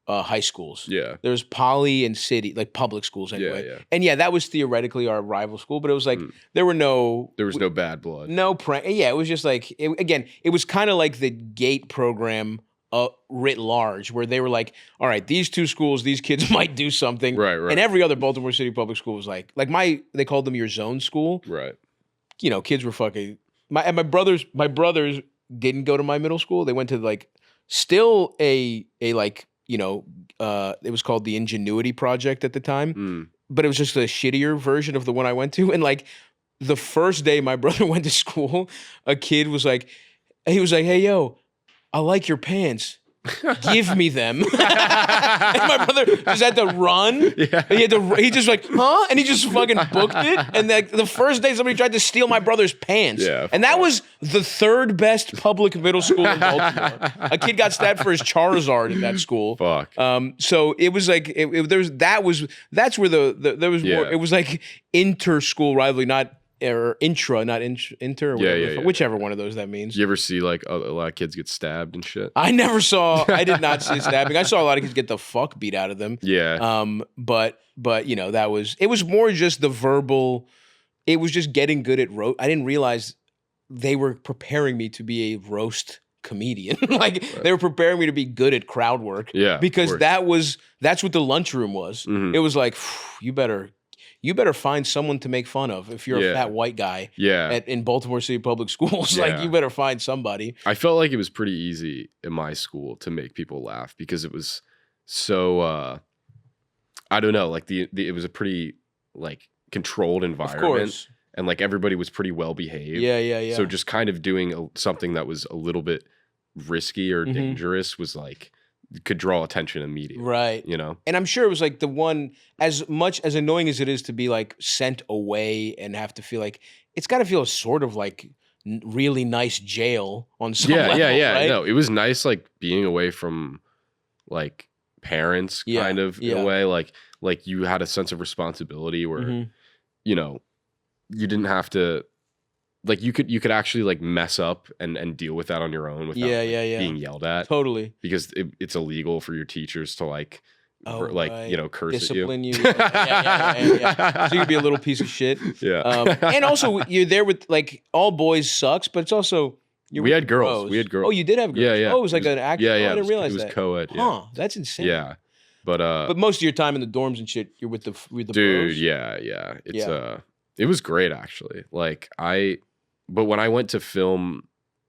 high schools. Yeah. There's Poly and City, public schools anyway. Yeah. And that was theoretically our rival school, but it was there was no bad blood. No prank. Yeah, it was just it was kind of like the GATE program writ large, where they were like, all right, these 2 schools, these kids might do something. Right. And every other Baltimore City public school was they called them your zone school. Right. Kids were fucking my brothers didn't go to my middle school. They went to still it was called the Ingenuity Project at the time, but it was just a shittier version of the one I went to. And the first day my brother went to school, a kid was he was like, hey, yo, I like your pants. Give me them. And my brother just had to run. Yeah. He just huh? And he just fucking booked it. And the first day somebody tried to steal my brother's pants. Yeah, and that was the 3rd best public middle school in Baltimore. A kid got stabbed for his Charizard at that school. Fuck. So it was that's where there was more. It was inter-school rivalry, not inter, or whatever, whichever one of those that means. You ever see a lot of kids get stabbed and shit? I did not see stabbing. I saw a lot of kids get the fuck beat out of them. Yeah. But it was more just the verbal, it was just getting good at roast. I didn't realize they were preparing me to be a roast comedian. They were preparing me to be good at crowd work. Yeah. Because that's what the lunchroom was. Mm-hmm. It was you better find someone to make fun of if you're a fat white guy in Baltimore City Public Schools. You better find somebody. I felt like it was pretty easy in my school to make people laugh because it was so, I don't know, it was a pretty controlled environment. Of course. And everybody was pretty well behaved. Yeah. So just kind of doing something that was a little bit risky or dangerous was could draw attention immediately. Right. And I'm sure it was the one, as much as annoying as it is to be sent away and have to feel it's got to feel sort of really nice jail on some level. Yeah. Right? No, it was nice being away from parents kind of in a way. You had a sense of responsibility where, you didn't have to, you could actually mess up and deal with that on your own without being yelled at. Totally. Because it's illegal for your teachers to curse discipline at you. Yeah. So you could be a little piece of shit. Yeah. And also you're there with all boys sucks, but it's also we had girls. We had girls. Oh, you did have girls. Yeah. Oh, it was an actual. Yeah. Oh, I didn't realize that. It was co-ed. Huh. That's insane. Yeah. But most of your time in the dorms and shit, you're with the dude. bros. Yeah. It was great actually. But when I went to film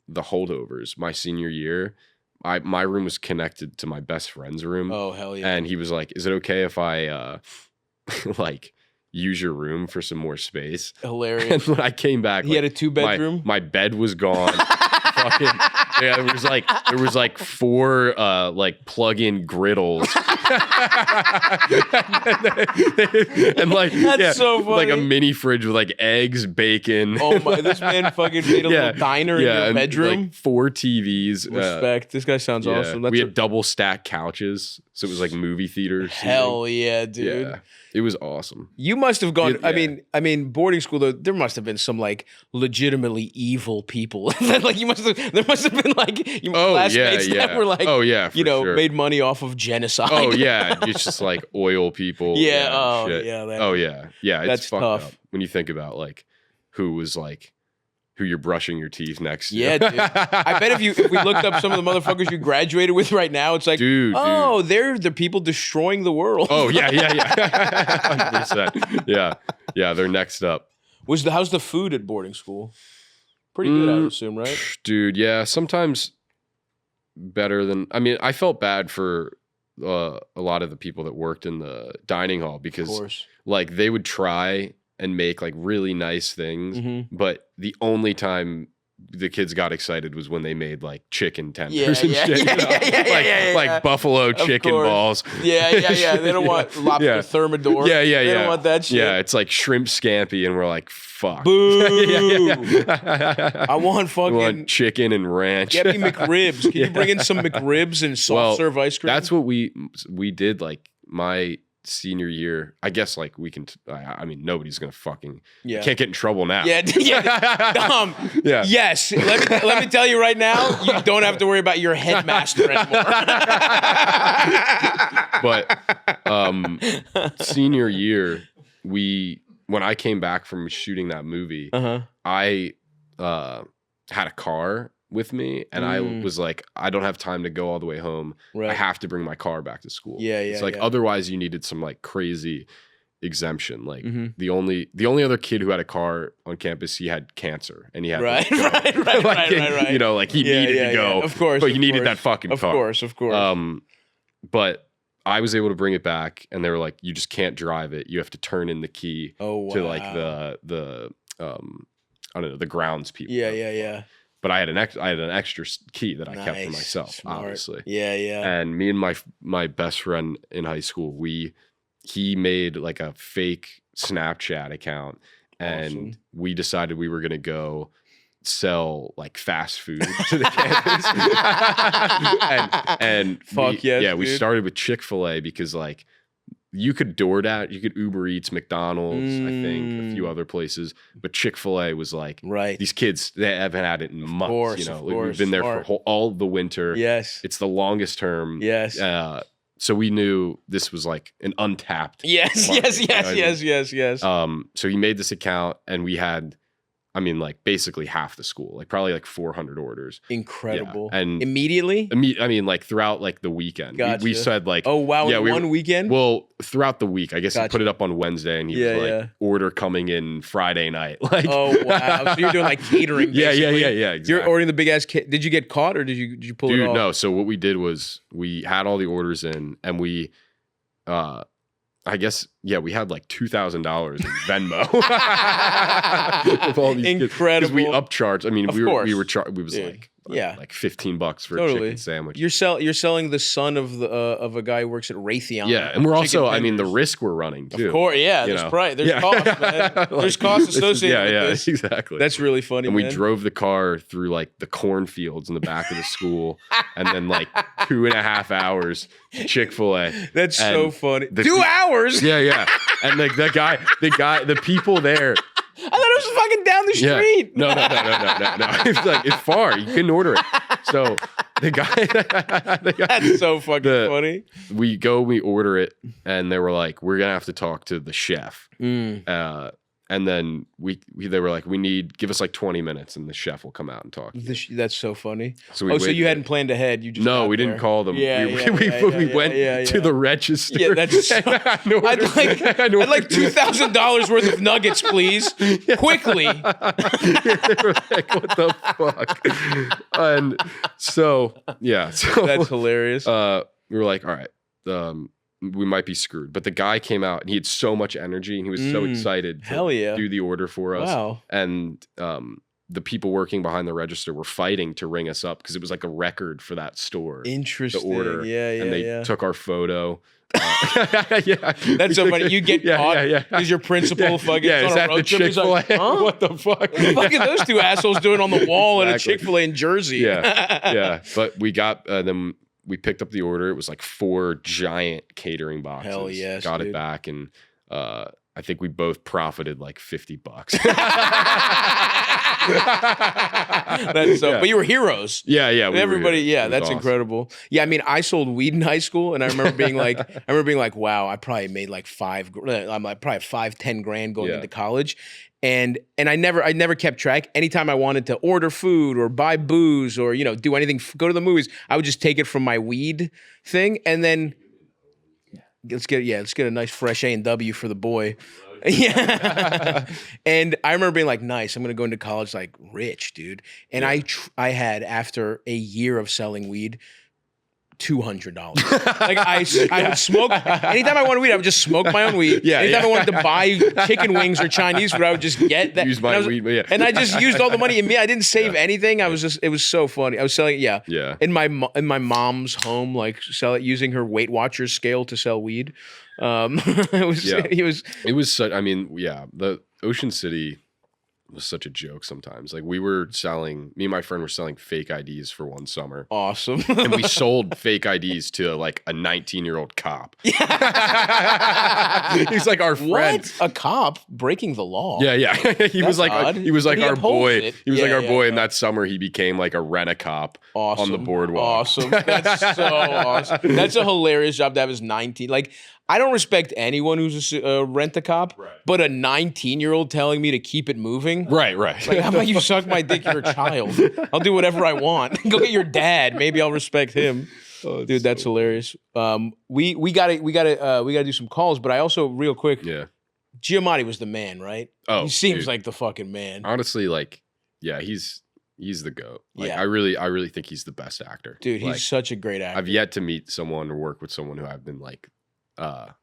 The Holdovers my senior year, my room was connected to my best friend's room. Oh, hell yeah. And he was like, is it okay if I use your room for some more space? Hilarious. And when I came back, he had a 2-bedroom. My bed was gone. There was 4 plug-in griddles. And that's so funny. A mini fridge with eggs, bacon. Oh my! This man fucking made a little diner in your bedroom. 4 TVs. Respect. This guy sounds awesome. We had double stacked couches, so it was movie theater. Hell yeah, dude. Yeah. It was awesome. You must have gone. Yeah. I mean, boarding school though. There must have been some legitimately evil people. There must have been classmates that were sure. made money off of genocide. Oh yeah, it's just oil people. Yeah. Yeah. It's that's fucked tough up when you think about who was who you're brushing your teeth next to. Yeah, dude. I bet if we looked up some of the motherfuckers you graduated with right now, it's like, dude. They're the people destroying the world. Oh, yeah. 100%. Yeah, they're next up. How's the food at boarding school? Pretty good, I would assume, right? Dude, yeah, sometimes better than... I mean, I felt bad for a lot of the people that worked in the dining hall because, like, they would try and make like really nice things, but the only time the kids got excited was when they made like chicken tenders and shit, like buffalo chicken balls. Yeah. They don't want lobster thermidor. They don't want that shit. Yeah, it's like shrimp scampi, and we're like, fuck. Boo. I want chicken and ranch. Get me McRibs. Can you bring in some McRibs and soft serve ice cream? That's what we did. Like my senior year, I guess. Like we can. I mean, nobody's gonna fucking can't get in trouble now. Yes. Let me tell you right now, you don't have to worry about your headmaster anymore. But senior year, when I came back from shooting that movie, I had a car with me, and I was like, I don't have time to go all the way home. I have to bring my car back to school. It's like otherwise you needed some like crazy exemption. Like the only other kid who had a car on campus, he had cancer, and he had right. You know, like he needed to go, of course, but he needed that fucking car. Of course. But I was able to bring it back, and they were like, you just can't drive it. You have to turn in the key to like the I don't know, the grounds people. Yeah. But I had an extra key that I kept for myself, obviously. Yeah. And me and my best friend in high school, he made like a fake Snapchat account, and we decided we were gonna go sell like fast food to the campus. and we started with Chick-fil-A because like you could DoorDash, you could Uber Eats, McDonald's, I think, a few other places, but Chick-fil-A was like, these kids, they haven't had it in months. We've been there for all the winter. Yes, it's the longest term. Yes, so we knew this was like an untapped. Yes. So he made this account, and we had, I mean, like basically half the school, like probably like 400 orders. Incredible. Yeah. And immediately? I mean, like throughout like the weekend. Gotcha. We said like, oh wow, one weekend? Well, throughout the week. I guess he put it up on Wednesday, and he was like, order coming in Friday night. Like, oh wow. So you're doing like catering. Yeah. Exactly. You're ordering the big ass did you get caught, or did you pull it off? No. So what we did was we had all the orders in, and we I guess, we had like $2,000 in Venmo. With all these incredible. Because we upcharged. I mean, we was like $15 for a chicken sandwich. You're selling the son of a guy who works at Raytheon. Yeah, and we're also, I mean, the risk we're running too. Of course, there's cost, man. There's costs associated with this. Exactly. That's really funny. And we drove the car through like the cornfields in the back of the school, and then like 2.5 hours Chick-fil-A. That's so funny. 2 hours. Yeah. And like the people there. I thought it was fucking down the street. No. It's like, it's far. You couldn't order it. So the guy that's so fucking funny. We order it, and they were like, we're gonna have to talk to the chef. And then they were like, give us like 20 minutes, and the chef will come out and talk. That's so funny. So so you hadn't planned ahead. You just we didn't call them. We went to the register. Yeah, that's. I'd like $2,000 worth of nuggets, please, quickly. They were like, what the fuck? And so that's hilarious. We were like, all right. We might be screwed. But the guy came out, and he had so much energy, and he was so excited to do the order for us. Wow. And the people working behind the register were fighting to ring us up because it was like a record for that store. Interesting. The order. And they took our photo. That's so funny. You get caught because your principal fucking is that the Chick-fil-A? Like, huh? What the fuck? What the fuck are those two assholes doing on the wall at a Chick-fil-A in Jersey? Yeah. But we got them. We picked up the order. It was like 4 giant catering boxes. Hell yes, Got it back, and I think we both profited like $50. That's so. But you were heroes. Yeah. Everybody. That's awesome. Incredible. Yeah, I mean, I sold weed in high school, and I remember being like, wow, I probably made like probably $5-10 grand going into college, And I never kept track. Anytime I wanted to order food or buy booze or, do anything, go to the movies, I would just take it from my weed thing. And then let's get a nice fresh A&W for the boy. Yeah. And I remember being like, nice, I'm going to go into college like rich, dude. And I had, after a year of selling weed, $200. Like I would smoke. Anytime I wanted weed, I would just smoke my own weed. Anytime I wanted to buy chicken wings or Chinese food, I would just get that. Use my weed, and I just used all the money in me. I didn't save anything. I was just. It was so funny. I was selling. In my mom's home, like using her Weight Watchers scale to sell weed. It was such. I mean, the Ocean City was such a joke sometimes. Like me and my friend were selling fake IDs for one summer. Awesome. And we sold fake IDs to like a 19-year-old cop. He's like our friend. What? A cop breaking the law. Yeah. He was like our boy. He was like our boy. And that summer he became like a rent-a-cop on the boardwalk. Awesome. That's so awesome. That's a hilarious job to have as 19. Like, I don't respect anyone who's a rent-a-cop, but a 19-year-old telling me to keep it moving. Right. Like, how about you suck my dick? You're a child. I'll do whatever I want. Go get your dad. Maybe I'll respect him. Dude, that's hilarious. We gotta do some calls, but I also real quick. Yeah. Giamatti was the man, right? Oh, he seems like the fucking man. Honestly, like, he's the GOAT. Like, I really think he's the best actor. Dude, he's such a great actor. I've yet to meet someone or work with someone who I've been like, I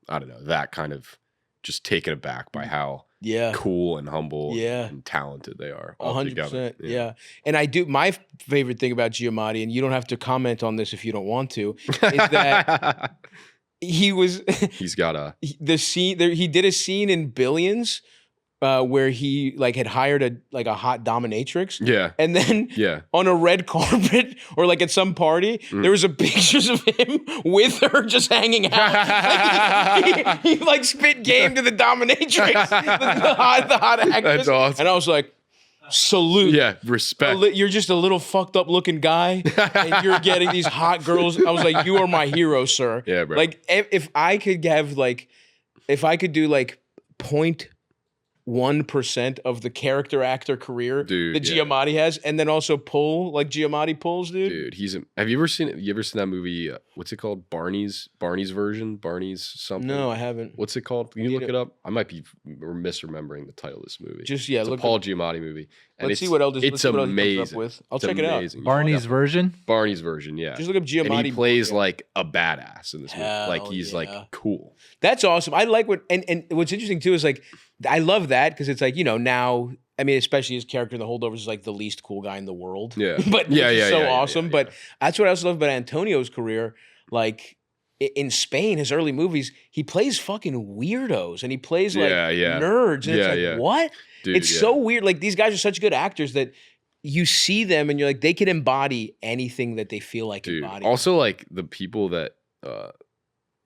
don't know, that kind of just taken aback by how cool and humble and talented they are. 100%. Yeah. And my favorite thing about Giamatti, and you don't have to comment on this if you don't want to, is that he's got the scene there. He did a scene in Billions where he like had hired a hot dominatrix. Yeah. And then on a red carpet or like at some party, there was a pictures of him with her just hanging out. Like, he like spit game to the dominatrix, the hot actress. That's awesome. And I was like, salute. Yeah, respect. You're just a little fucked up looking guy and you're getting these hot girls. I was like, you are my hero, sir. Yeah, bro. Like if I could do like 0.1% of the character actor career that Giamatti has, and then also pull like Giamatti pulls, dude. Dude, have you ever seen that movie? What's it called? Barney's version? Barney's something? No, I haven't. What's it called? Can you look it up? I might be misremembering the title of this movie. It's a Paul Giamatti movie. And let's see what else. It's amazing. I'll check it out. Barney's version. Barney's version, yeah. Just look up Giamatti. And he plays like a badass in this movie. Like he's like cool. That's awesome. I like and what's interesting too is like I love that because it's like now. I mean, especially his character in The Holdovers is like the least cool guy in the world. Yeah, but so awesome. But that's what I also love about Antonio's career. Like in Spain, his early movies, he plays fucking weirdos and he plays like nerds. And it's like, what? Dude, it's so weird. Like these guys are such good actors that you see them and you're like, they can embody anything that they feel like embodying. Also, like the people that,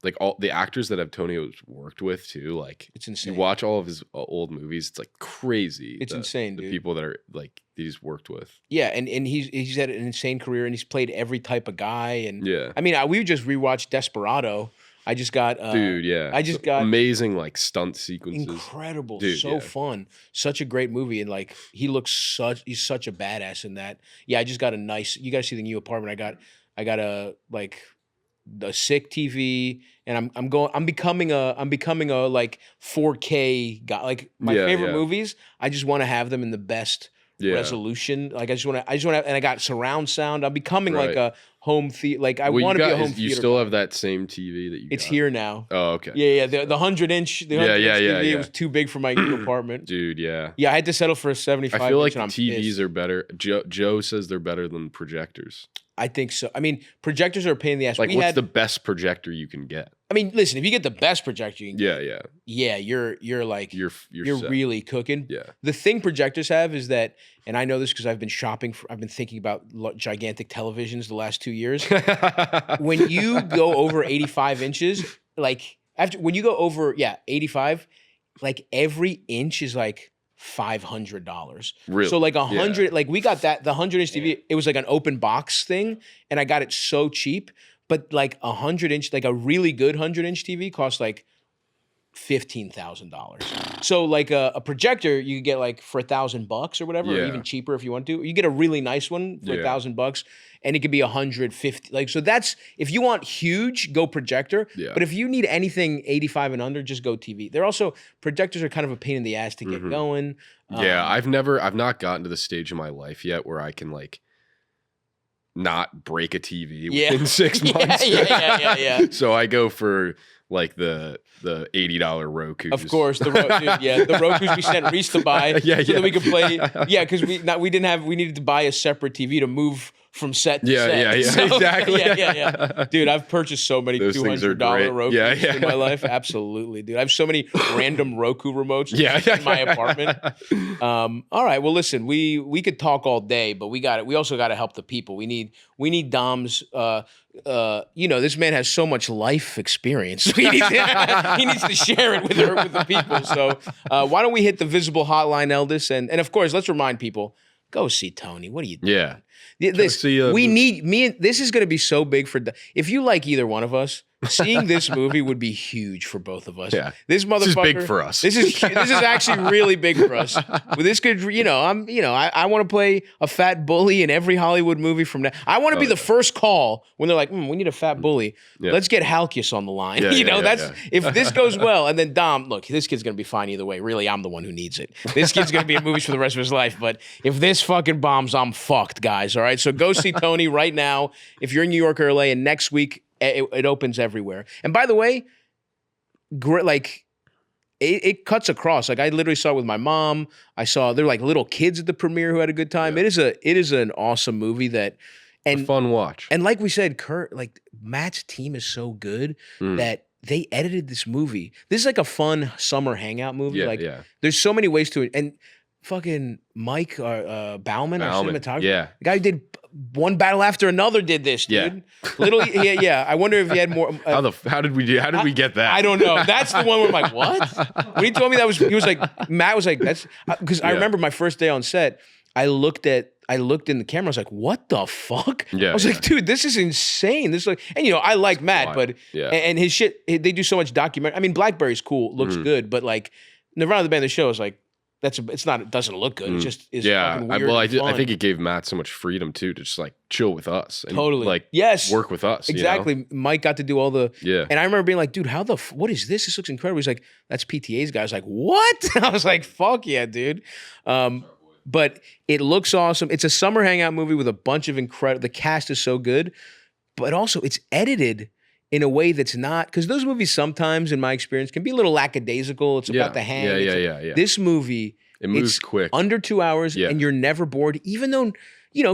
like all the actors that Antonio's worked with too, like it's insane. You watch all of his old movies, it's like crazy. It's insane, dude. The people that are like he's worked with. Yeah, and he's had an insane career and he's played every type of guy. And I mean, we just rewatched Desperado. I just got I just got amazing like stunt sequences. Incredible. Dude, so fun. Such a great movie. And like he's such a badass in that. Yeah, I just got you guys see the new apartment. I got a sick TV and I'm becoming a like 4K guy. Like my favorite movies, I just want to have them in the best resolution. Like I just want to and I got surround sound. I'm becoming like a home theater. Like I want to be a home theater. You still have that same TV that you It's here now. Oh, okay. Yeah. The 100-inch TV was too big for my new apartment. Dude, yeah. Yeah, I had to settle for a 75. I feel like the TVs are better. Joe says they're better than projectors. I think so. I mean, projectors are a pain in the ass. Like, what's the best projector you can get? I mean, listen, if you get the best projector you can get, you're like you're really cooking. Yeah. The thing projectors have is that, and I know this because I've been I've been thinking about gigantic televisions the last 2 years. When you go over 85 inches, like when you go over 85, like every inch is like $500. Really? So like 100, like we got the 100-inch TV. It was like an open box thing, and I got it so cheap. But like 100-inch, like a really good 100-inch TV costs like $15,000. So like a projector, you get like for $1,000 or whatever, or even cheaper if you want to. You get a really nice one for $1,000, and it could be 150. Like, so that's, if you want huge, go projector. Yeah. But if you need anything 85 and under, just go TV. They're also, projectors are kind of a pain in the ass to get going. I've not gotten to the stage in my life yet where I can like not break a TV within 6 months. Yeah. So I go for like the $80 Roku. Of course, the Rokus we sent Reese to buy so that we could play. Yeah, because we needed to buy a separate TV to move from set to set. So, exactly. Dude, I've purchased so many $200 Rokus in my life. Absolutely, dude. I have so many random Roku remotes in my apartment. All right, well, listen, we could talk all day, but we also got to help the people. We need Dom's. This man has so much life experience. He needs to share it with the people. So why don't we hit the visible hotline, Eldest? And of course, let's remind people, go see Tony. What are you doing? Yeah. This is going to be so big if you like either one of us. Seeing this movie would be huge for both of us. Yeah. This motherfucker. This is big for us. This is actually really big for us. But this could, I want to play a fat bully in every Hollywood movie from now. I want to be the first call when they're like, we need a fat bully. Yeah. Let's get Halkias on the line. If this goes well, and then Dom, look, this kid's going to be fine either way. Really, I'm the one who needs it. This kid's going to be in movies for the rest of his life. But if this fucking bombs, I'm fucked, guys. All right. So go see Tony right now if you're in New York or LA, and next week, it opens everywhere. And by the way, it cuts across. Like, I literally saw it with my mom. I saw they're like little kids at the premiere who had a good time. Yeah. It is an awesome movie and a fun watch. And like we said, Matt's team is so good that they edited this movie. This is like a fun summer hangout movie. There's so many ways to it. And fucking Mike Bauman, our cinematographer, the guy who did one battle after another did this, dude. I wonder if he had more. How did we get that? I don't know. That's the one where I'm like, what? When he told me Matt was like, that's because I remember my first day on set. I looked in the camera. I was like, what the fuck? I was like, dude, this is insane. This is like, and I like Matt, but and his shit, they do so much documentary. I mean, Blackberry's cool, looks good, but like Nirvana the Band, the show is like, it doesn't look good. It just is fucking weird. I think it gave Matt so much freedom too to just like chill with us and work with us. Exactly. Mike got to do all the and I remember being like, dude, what is this? This looks incredible. He's like, that's PTA's guy. I was like, what? I was like, fuck yeah, dude. But it looks awesome. It's a summer hangout movie with a bunch of the cast is so good, but also it's edited in a way that's not, because those movies sometimes, in my experience, can be a little lackadaisical. It's about the hang. This movie, it moves quick. Under 2 hours, and you're never bored, even though,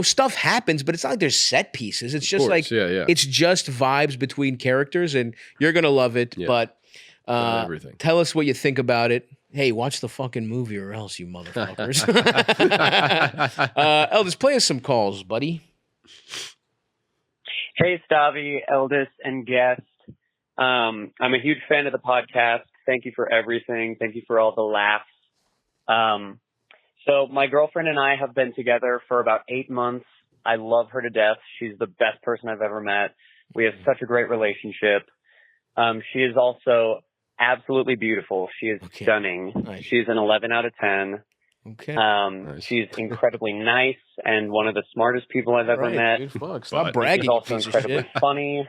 stuff happens, but it's not like there's set pieces. It's just it's just vibes between characters, and you're going to love it. Yeah. But everything. Tell us what you think about it. Hey, watch the fucking movie or else, you motherfuckers. Eldest, play us some calls, buddy. Hey, Stavvy, Eldest, and guest. I'm a huge fan of the podcast. Thank you for everything. Thank you for all the laughs. So my girlfriend and I have been together for about 8 months. I love her to death. She's the best person I've ever met. We have such a great relationship. She is also absolutely beautiful. She is stunning. Nice. She's an 11 out of 10. Okay. Nice. She's incredibly nice and one of the smartest people I've ever met. Dude, fuck. Stop bragging. She's also incredibly funny,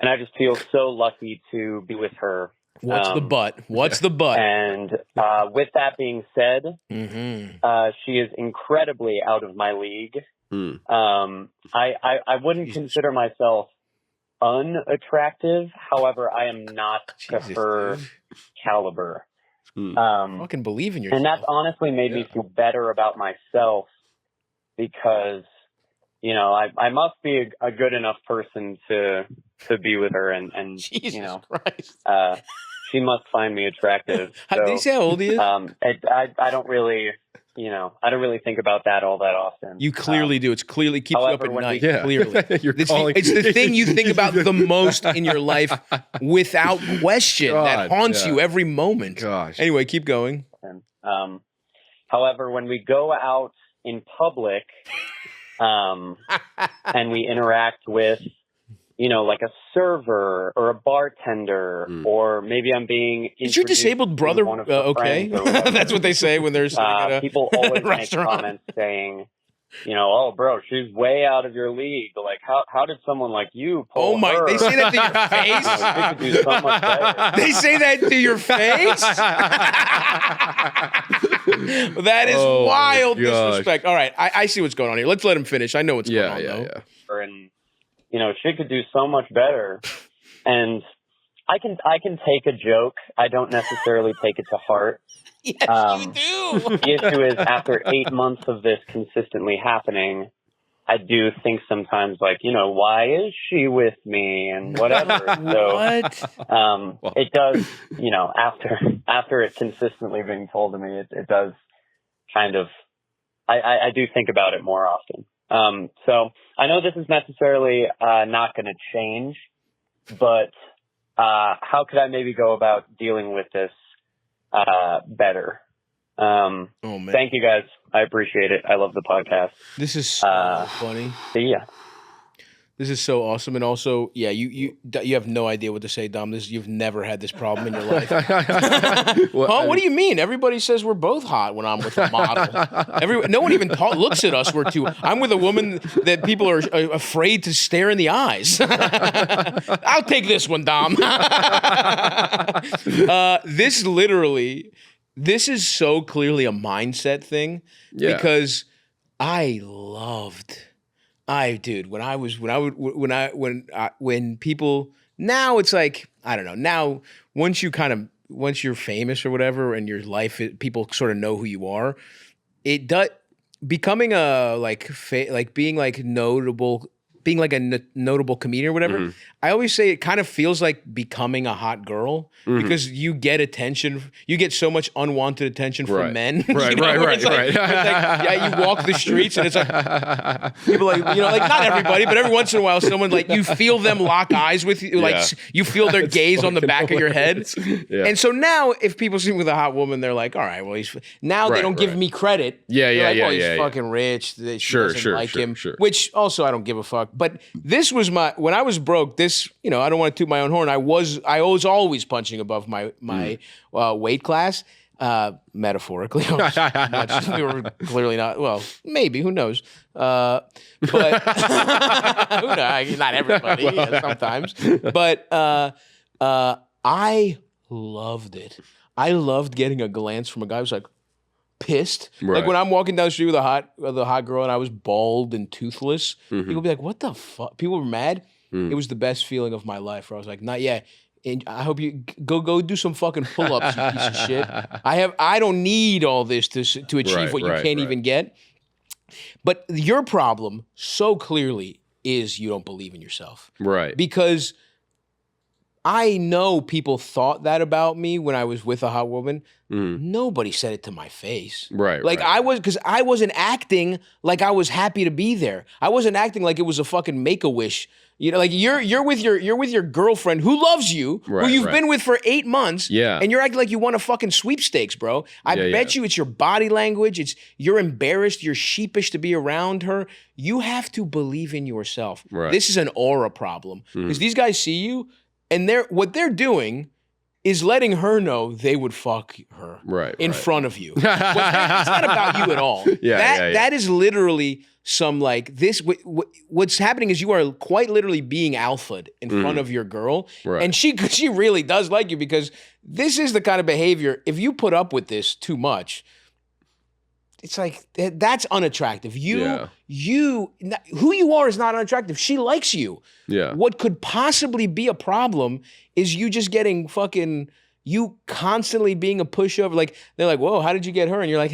and I just feel so lucky to be with her. What's the but? What's the but? And with that being said, she is incredibly out of my league. I wouldn't consider myself unattractive. However, I am not to her caliber. Fucking believe in yourself. And that's honestly made me feel better about myself because, I must be a good enough person to be with her and Jesus Christ. She must find me attractive. So, did you say how old he is? I don't really, I don't really think about that all that often. You clearly do. It's clearly keeps you up at night. Clearly. It's the thing you think about the most in your life without question that haunts you every moment. Gosh. Anyway, keep going. However, when we go out in public and we interact with like a server or a bartender, or maybe I'm being Is your disabled brother okay? That's what they say when there's people always make comments saying, oh, bro, she's way out of your league. Like, how did someone like you pull her? They say that to your face? She could do so much better. They say that to your face? That is wild disrespect. All right, I see what's going on here. Let's let him finish. I know what's going on, though. And, she could do so much better. And I can take a joke. I don't necessarily take it to heart. Yes, you do. The issue is, after 8 months of this consistently happening, I do think sometimes, like, why is she with me and whatever. So, it does, after it consistently being told to me, it does kind of, I do think about it more often. So I know this is necessarily not going to change, but how could I maybe go about dealing with this better? Thank you guys. I appreciate it. I love the podcast. This is so funny. See ya. This is so awesome. And also, you have no idea what to say, Dom. You've never had this problem in your life. What do you mean? Everybody says we're both hot when I'm with a model. No one even looks at us. I'm with a woman that people are afraid to stare in the eyes. I'll take this one, Dom. This is so clearly a mindset thing because when people, now it's like, I don't know, now once you're famous or whatever and your life, people sort of know who you are, it does, becoming being like a notable comedian or whatever, I always say it kind of feels like becoming a hot girl because you get attention. You get so much unwanted attention from men. Right. You walk the streets and it's like, people like, not everybody, but every once in a while, someone like, you feel them lock eyes with you. Like you feel their gaze on the back of your head. Yeah. And so now if people see me with a hot woman, they're like, all right, well, they don't give me credit. He's fucking rich. She doesn't like him. Which also I don't give a fuck. But this was when I was broke, I don't want to toot my own horn. I was always punching above my weight class, metaphorically. We were clearly not. Well, maybe, who knows? But not everybody, sometimes. But I loved it. I loved getting a glance from a guy who's like pissed. Right. Like when I'm walking down the street with a hot girl and I was bald and toothless, people would be like, what the fuck? People were mad. It was the best feeling of my life where I was like, not yet. And I hope you go do some fucking pull-ups, you piece of shit. I don't need all this to achieve what you can't even get. But your problem so clearly is you don't believe in yourself. Right. Because I know people thought that about me when I was with a hot woman. Nobody said it to my face. Right. Like I wasn't acting like I was happy to be there. I wasn't acting like it was a fucking Make-A-Wish. Like you're with your girlfriend who loves you, who you've been with for 8 months, and you're acting like you won a fucking sweepstakes, bro. I bet you it's your body language. You're embarrassed. You're sheepish to be around her. You have to believe in yourself. Right. This is an aura problem because these guys see you. And what they're doing is letting her know they would fuck her in front of you. It's not about you at all. That is literally some like this. What's happening is you are quite literally being alphaed in front of your girl. Right. And she really does like you because this is the kind of behavior, if you put up with this too much, it's like, that's unattractive. Who you are is not unattractive. She likes you. Yeah. What could possibly be a problem is you just getting you constantly being a pushover. Like, they're like, whoa, how did you get her? And you're like,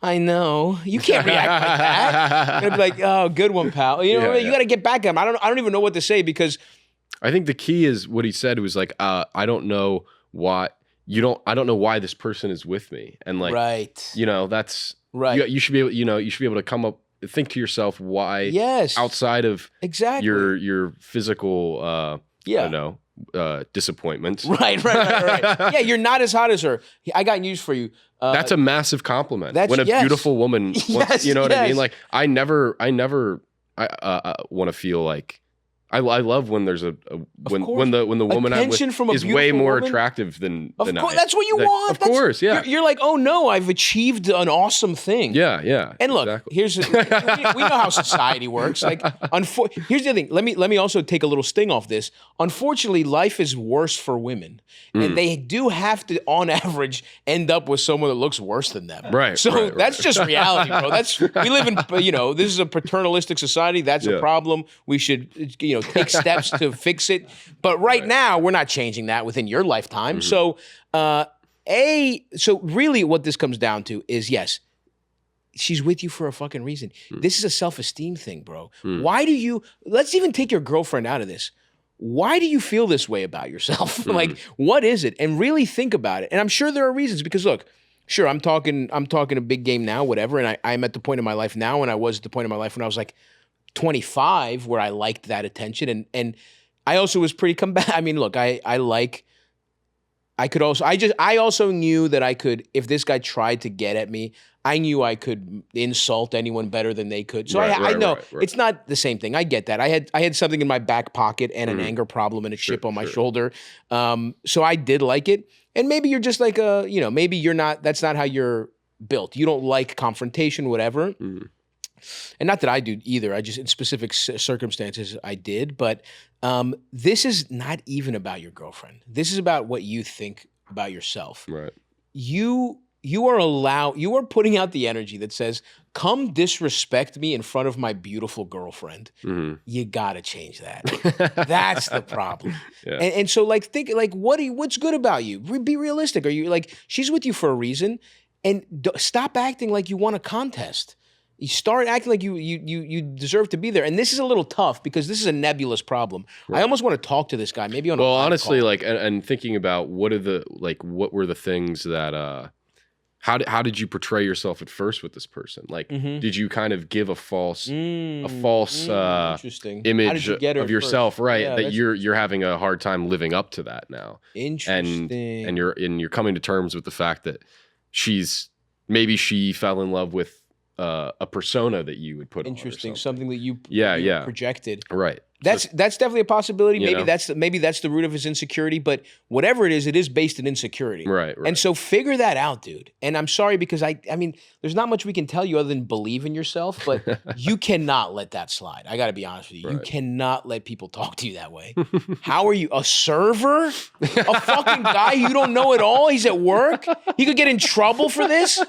I know. You can't react like that. You're gonna be like, oh, good one, pal. You got to get back at him. I don't even know what to say because. I think the key is what he said was like, I don't know why. I don't know why this person is with me. And like, that's. Right. You should be able, you should be able to think to yourself why outside of your physical disappointment. Right. Yeah, you're not as hot as her. I got news for you. That's a massive compliment. When a beautiful woman wants, you know what I mean? Like I never want to feel like I love when there's when the woman I'm with is way more attractive than that's what you want. Of course, yeah. You're like, oh no, I've achieved an awesome thing. Yeah. And look, here's we know how society works. Like, here's the other thing. Let me also take a little sting off this. Unfortunately, life is worse for women, and they do have to, on average, end up with someone that looks worse than them. Right. So that's just reality, bro. We live in this is a paternalistic society. That's a problem. We should take steps to fix it. But right now, we're not changing that within your lifetime. So, so really what this comes down to is, yes, she's with you for a fucking reason. This is a self-esteem thing, bro. Why do you, let's even take your girlfriend out of this. Why do you feel this way about yourself? Like, what is it? And really think about it. And I'm sure there are reasons, because look, sure, I'm talking a big game now, whatever. And I'm at the point in my life now, and I was at the point in my life when I was like 25, where I liked that attention. And I also was pretty combative. I mean, look, I also knew that I could, if this guy tried to get at me, I knew I could insult anyone better than they could. So I know it's not the same thing. I get that. I had something in my back pocket and an anger problem and a chip on my shoulder. So I did like it. And maybe you're just like maybe you're not, that's not how you're built. You don't like confrontation, whatever. And not that I do either. I just, in specific circumstances, I did. But this is not even about your girlfriend. This is about what you think about yourself. Right. You are putting out the energy that says, come disrespect me in front of my beautiful girlfriend. You gotta change that. That's the problem. Yeah. And so think what's good about you? Be realistic. Are you like, she's with you for a reason, and stop acting like you want a contest. You start acting like you deserve to be there. And this is a little tough because this is a nebulous problem. Right. I almost want to talk to this guy, maybe on a honestly, call. and thinking about what were the things that how did you portray yourself at first with this person? Like, did you kind of give a false image of yourself, first? Right? Yeah, that you're having a hard time living up to that now. Interesting. And you're coming to terms with the fact that she fell in love with a persona that you would put interesting on something that you projected, right? That's definitely a possibility. Maybe that's the root of his insecurity, but whatever it is based in insecurity. Right. And so figure that out, dude. And I'm sorry because I mean, there's not much we can tell you other than believe in yourself, but you cannot let that slide. I got to be honest with you. Right. You cannot let people talk to you that way. How are you, a server? A fucking guy you don't know at all? He's at work? He could get in trouble for this?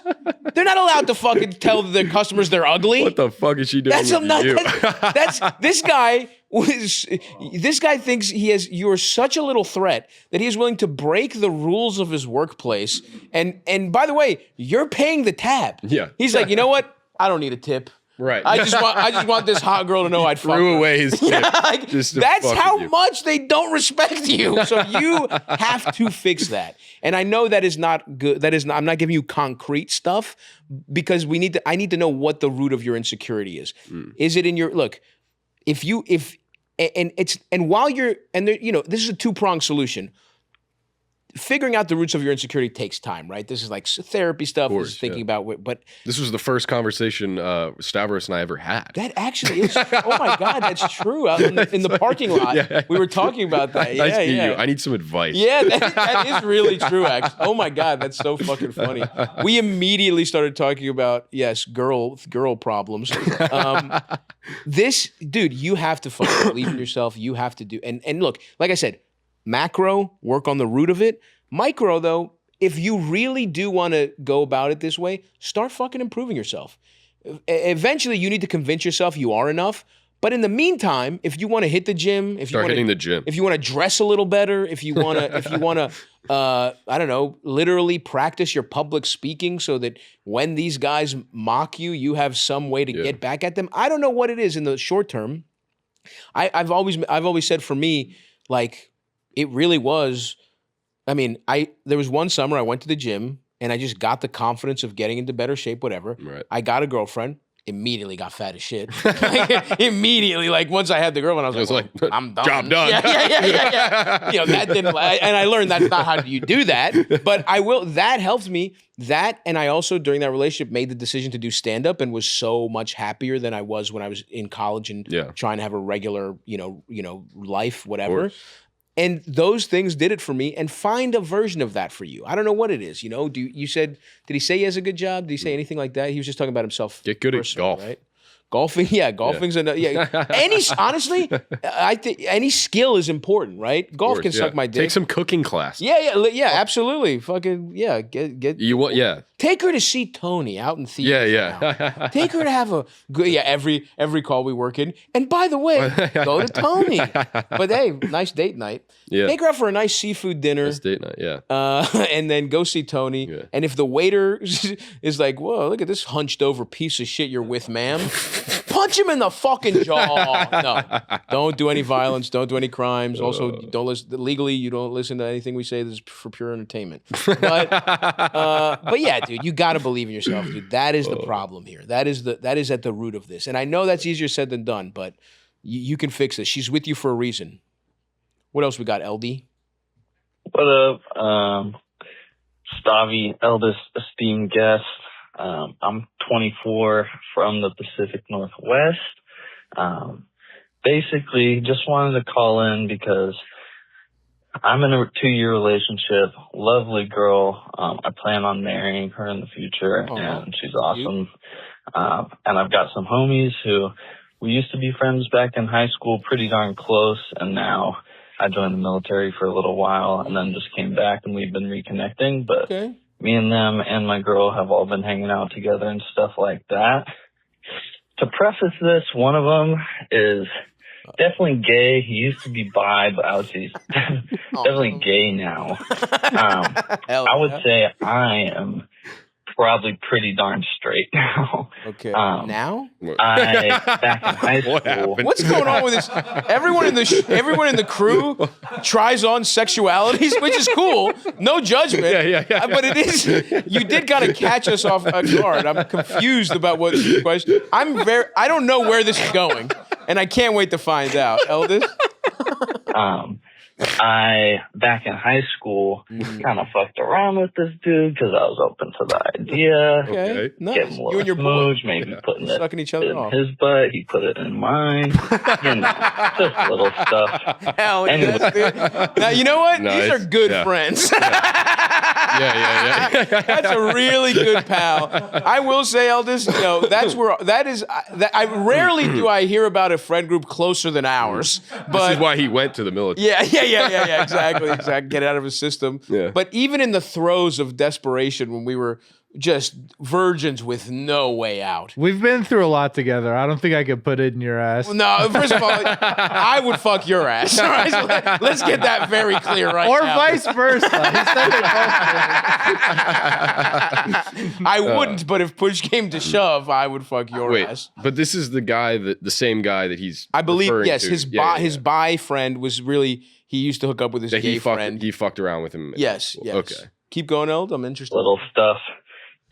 They're not allowed to fucking tell their customers they're ugly. What the fuck is she doing That's this guy. This guy thinks you are such a little threat that he is willing to break the rules of his workplace. And by the way, you're paying the tab. Yeah. He's like, you know what? I don't need a tip. Right. I just want this hot girl to know I'd fuck her. Threw away his tip. That's how much they don't respect you. So you have to fix that. And I know that is not good. I'm not giving you concrete stuff because I need to know what the root of your insecurity is. Is it in your look? This is a two-pronged solution. Figuring out the roots of your insecurity takes time, right? This is like therapy stuff. This is thinking about, but this was the first conversation Stavros and I ever had. That actually is. Oh my God, that's true. Out in the parking lot, we were talking about that. Nice to meet you. I need some advice. Yeah, that is really true. Actually, oh my God, that's so fucking funny. We immediately started talking about girl problems. This dude, you have to fucking believe in yourself. You have to do and look, like I said. Macro, work on the root of it. Micro, though, if you really do want to go about it this way, start fucking improving yourself. Eventually, you need to convince yourself you are enough. But in the meantime, if you want to hit the gym, if you want to dress a little better, if you want to, I don't know, literally practice your public speaking so that when these guys mock you, you have some way to get back at them. I don't know what it is in the short term. I've always said for me, like. It really was, I mean, there was one summer I went to the gym and I just got the confidence of getting into better shape, whatever. Right. I got a girlfriend. immediately got fat as shit. Like, immediately, like once I had the girl, and I was like, I'm done. Job done. Yeah. You know, that didn't. And I learned that's not how you do that. But I will. That helped me. That, and I also during that relationship made the decision to do stand up, and was so much happier than I was when I was in college and trying to have a regular, life, whatever. And those things did it for me. And find a version of that for you. I don't know what it is. You said, did he say he has a good job? Did he say anything like that? He was just talking about himself. Get good at golf, right? Golfing, golfing's honestly, I think any skill is important, right? Golf can suck my dick. Take some cooking class. Yeah, absolutely. Fucking get you want Take her to see Tony out in theaters. Yeah. Take her to have a good every call we work in. And by the way, go to Tony. But hey, nice date night. Yeah. Take her out for a nice seafood dinner. Nice date night, yeah. And then go see Tony. Yeah. And if the waiter is like, whoa, look at this hunched over piece of shit you're with, ma'am. Punch him in the fucking jaw. No, don't do any violence. Don't do any crimes. Also, don't listen legally. You don't listen to anything we say. This is for pure entertainment. But yeah, dude, you got to believe in yourself, dude. That is the problem here. That is at the root of this. And I know that's easier said than done, but you can fix this. She's with you for a reason. What else we got, LD? What up, Stavvy, eldest esteemed guest. I'm 24 from the Pacific Northwest. Basically, just wanted to call in because I'm in a 2-year relationship. Lovely girl. I plan on marrying her in the future, and she's awesome. And I've got some homies who we used to be friends back in high school, pretty darn close, and now I joined the military for a little while and then just came back, and we've been reconnecting. But me and them and my girl have all been hanging out together and stuff like that. To preface this, one of them is definitely gay. He used to be bi, but I would say he's definitely gay now. I would say I am probably pretty darn straight now. Okay. Now? Back in high school. What's going on with this? Everyone in the crew tries on sexualities, which is cool. No judgment. Yeah. But it is. You did kind of catch us off guard. I'm confused about what the question. I don't know where this is going, and I can't wait to find out. Eldest. Back in high school, kind of fucked around with this dude because I was open to the idea. Okay, nice. Getting a little smooch, maybe putting it sucking each other in off. his butt. He put it in mine. Just little stuff. Hell yes, dude. Now, you know what? These are good friends. Yeah. That's a really good pal. I will say, Eldest, I rarely do I hear about a friend group closer than ours. But this is why he went to the military. Yeah, exactly. Get it out of his system. Yeah. But even in the throes of desperation, when we were just virgins with no way out. We've been through a lot together. I don't think I could put it in your ass. No, first of all, I would fuck your ass. All right, so let's get that very clear now. Or vice versa. I wouldn't, but if push came to shove, I would fuck your ass. But this is the same guy that he's I believe, yes, to. his bi friend was really, he used to hook up with his gay friend. He fucked around with him. Yes. Okay. Keep going, Eld. I'm interested. Little stuff.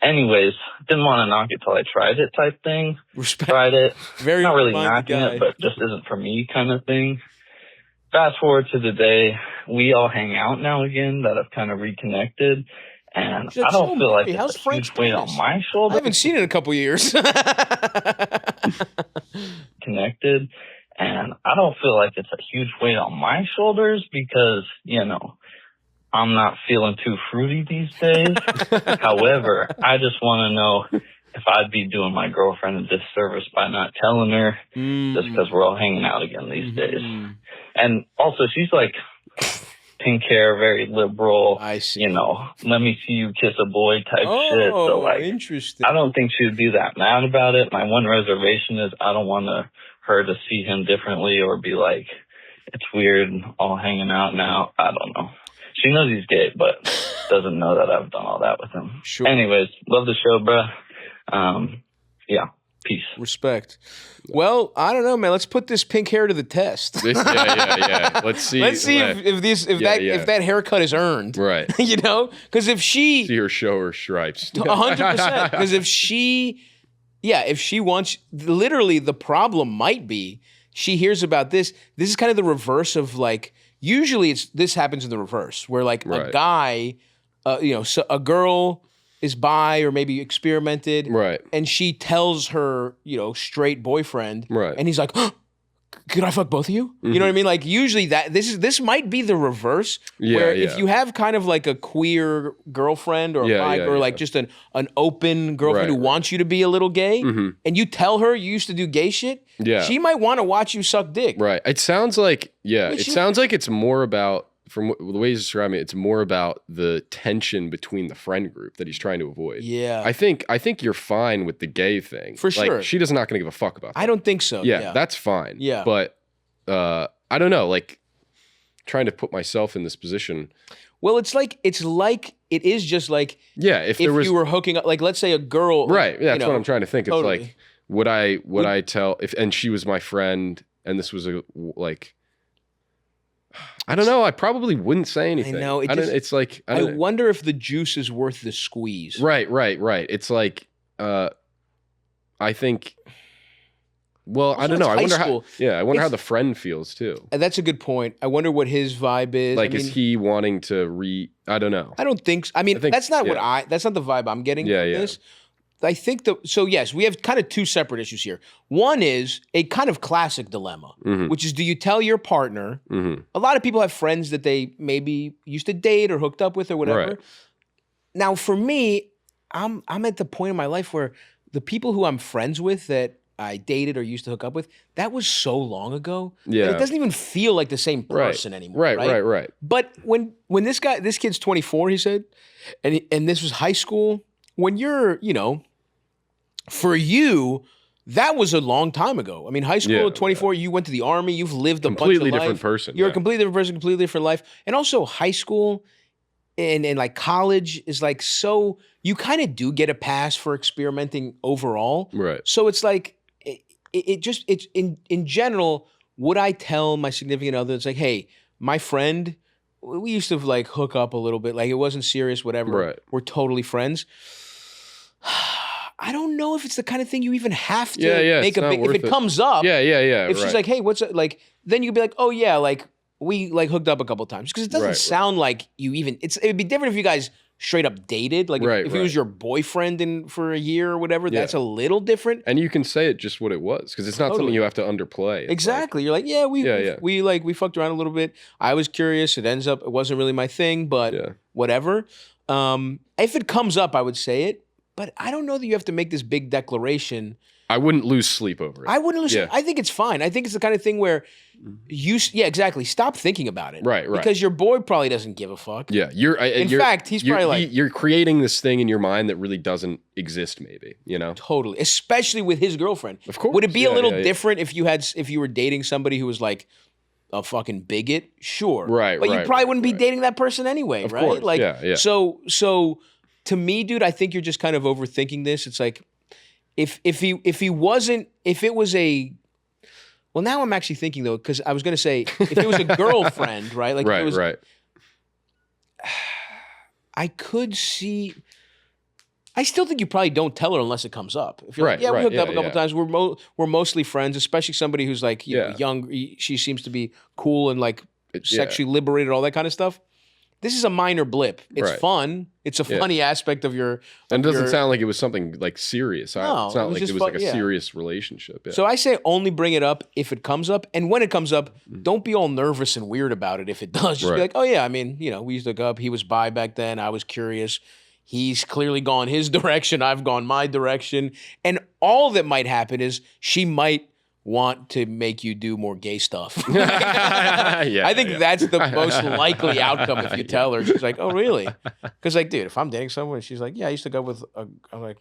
Anyways, didn't want to knock it till I tried it type thing. Respect. Tried it. Very not really knocking it, but just isn't for me kind of thing. Fast forward to the day, we all hang out now again that I've kind of reconnected. And I don't feel like it's a huge weight on my shoulder. I haven't seen it in a couple years. Connected. And I don't feel like it's a huge weight on my shoulders because, I'm not feeling too fruity these days. However, I just want to know if I'd be doing my girlfriend a disservice by not telling her just because we're all hanging out again these days. And also, she's like pink hair, very liberal. I see. Let me see you kiss a boy type shit. So interesting. I don't think she would be that mad about it. My one reservation is I don't want her to see him differently or be like, it's weird all hanging out now. I don't know. She knows he's gay, but doesn't know that I've done all that with him. Sure. Anyways, love the show, bruh. Yeah, peace. Respect. Well, I don't know, man. Let's put this pink hair to the test. Yeah. Let's see. If that haircut is earned. Right. Because if she see her show her stripes. 100%. Because if she Yeah, if she wants, literally the problem might be she hears about this. This is kind of the reverse of like, usually this happens in the reverse where like a guy, so a girl is bi or maybe experimented. Right. And she tells her, straight boyfriend. Right. And he's like, could I fuck both of you? You know what I mean? Like usually this might be the reverse where if you have kind of like a queer girlfriend or just an open girlfriend who wants you to be a little gay and you tell her you used to do gay shit, she might want to watch you suck dick. Right. It sounds like, sounds like it's more about, from the way he's describing it, it's more about the tension between the friend group that he's trying to avoid. Yeah. I think you're fine with the gay thing. For sure. Like, she does not going to give a fuck about that. I don't think so. Yeah, that's fine. Yeah. But I don't know, like trying to put myself in this position. Well, it's like it is just like if you were hooking up, like let's say a girl. Right. Yeah, that's what I'm trying to think. Totally. It's like, would I tell and she was my friend and this was I don't know. I probably wouldn't say anything. I know. I wonder if the juice is worth the squeeze. Right. It's like, I think. Well, also, I don't know. I wonder how the friend feels too. That's a good point. I wonder what his vibe is. Like, is he wanting to I don't know. I don't think so. I mean, that's not that's not the vibe I'm getting from this. I think so yes, we have kind of two separate issues here. One is a kind of classic dilemma, which is, do you tell your partner? A lot of people have friends that they maybe used to date or hooked up with or whatever. Right. Now, for me, I'm at the point in my life where the people who I'm friends with that I dated or used to hook up with, that was so long ago. Yeah. That it doesn't even feel like the same person anymore. Right. But when this kid's 24, he said, and this was high school, when you're, for you, that was a long time ago. I mean, high school at 24, you went to the army, you've lived a bunch of life. Completely different person. You're a completely different person, completely different life. And also high school and like college is like, so you kind of do get a pass for experimenting overall. Right. So it's like, it's in general, would I tell my significant other, it's like, hey, my friend, we used to like hook up a little bit, like it wasn't serious, whatever. Right. We're totally friends. I don't know if it's the kind of thing you even have to make a big, if it comes up. If she's like, hey, what's it? Like, then you could be like, oh yeah, like we like hooked up a couple times. Because it doesn't sound like you even, it'd be different if you guys straight up dated. Like if he was your boyfriend for a year or whatever, that's a little different. And you can say it just what it was, because it's not something you have to underplay. It's exactly. You're like, we fucked around a little bit. I was curious. It wasn't really my thing, but whatever. If it comes up, I would say it. But I don't know that you have to make this big declaration. I wouldn't lose sleep over it. I wouldn't lose sleep. I think it's fine. I think it's the kind of thing where exactly. Stop thinking about it. Right. Because your boy probably doesn't give a fuck. Yeah. In fact, he's probably like... You're creating this thing in your mind that really doesn't exist, maybe, Totally. Especially with his girlfriend. Of course. Would it be a little different if you were dating somebody who was like a fucking bigot? Sure. Right. But you probably wouldn't be dating that person anyway, of right? Course. Like, yeah. So to me, dude, I think you're just kind of overthinking this. It's like, if it was a, well, now I'm actually thinking though, because I was going to say, if it was a girlfriend, right? Like, right. I could see, I still think you probably don't tell her unless it comes up. If you're like, we hooked up a couple times. We're mostly friends, especially somebody who's like, young. She seems to be cool and like sexually liberated, all that kind of stuff. This is a minor blip. It's fun. It's a funny aspect of your... And it doesn't sound like it was something like serious. No, it's not like it was like a serious relationship. Yeah. So I say only bring it up if it comes up. And when it comes up, don't be all nervous and weird about it if it does. Just be like, oh yeah, I mean, we used to hook up. He was bi back then. I was curious. He's clearly gone his direction. I've gone my direction. And all that might happen is she might want to make you do more gay stuff. I think that's the most likely outcome if you tell her. She's like, oh, really? Because like, dude, if I'm dating someone, she's like, yeah, I used to go with I'm like,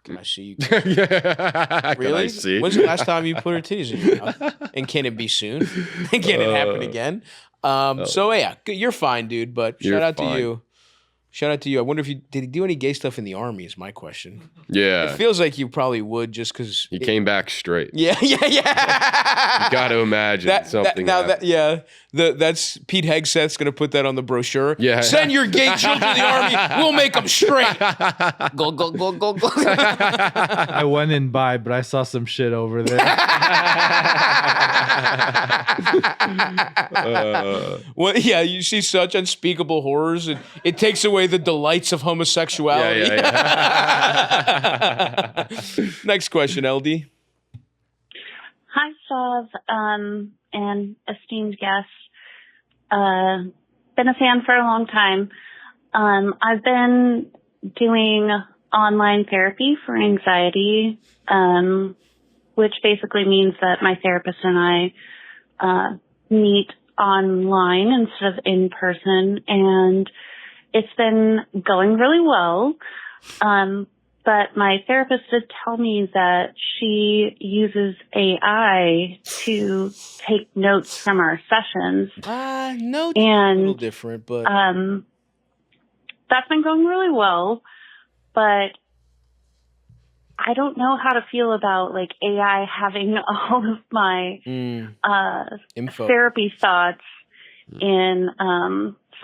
can I see you? Really? Can I see? When's the last time you put her titties in your mouth? And can it be soon? And can it happen again? So yeah, you're fine, dude, but shout out to you. Shout out to you. I wonder if did he do any gay stuff in the Army is my question. Yeah. It feels like you probably would just because. He came back straight. Yeah. You got to imagine something. That's Pete Hegseth's going to put that on the brochure. Yeah. Send your gay children to the Army. We'll make them straight. Go. I went in by, but I saw some shit over there. Well, yeah, you see such unspeakable horrors, and it takes away the delights of homosexuality. Yeah. Next question, LD. Hi, Stav, and esteemed guests. Been a fan for a long time. I've been doing online therapy for anxiety, which basically means that my therapist and I meet online instead of in person, and it's been going really well. But my therapist did tell me that she uses AI to take notes from our sessions. Notes and a little different, but that's been going really well. But I don't know how to feel about like AI having all of my info, therapy thoughts in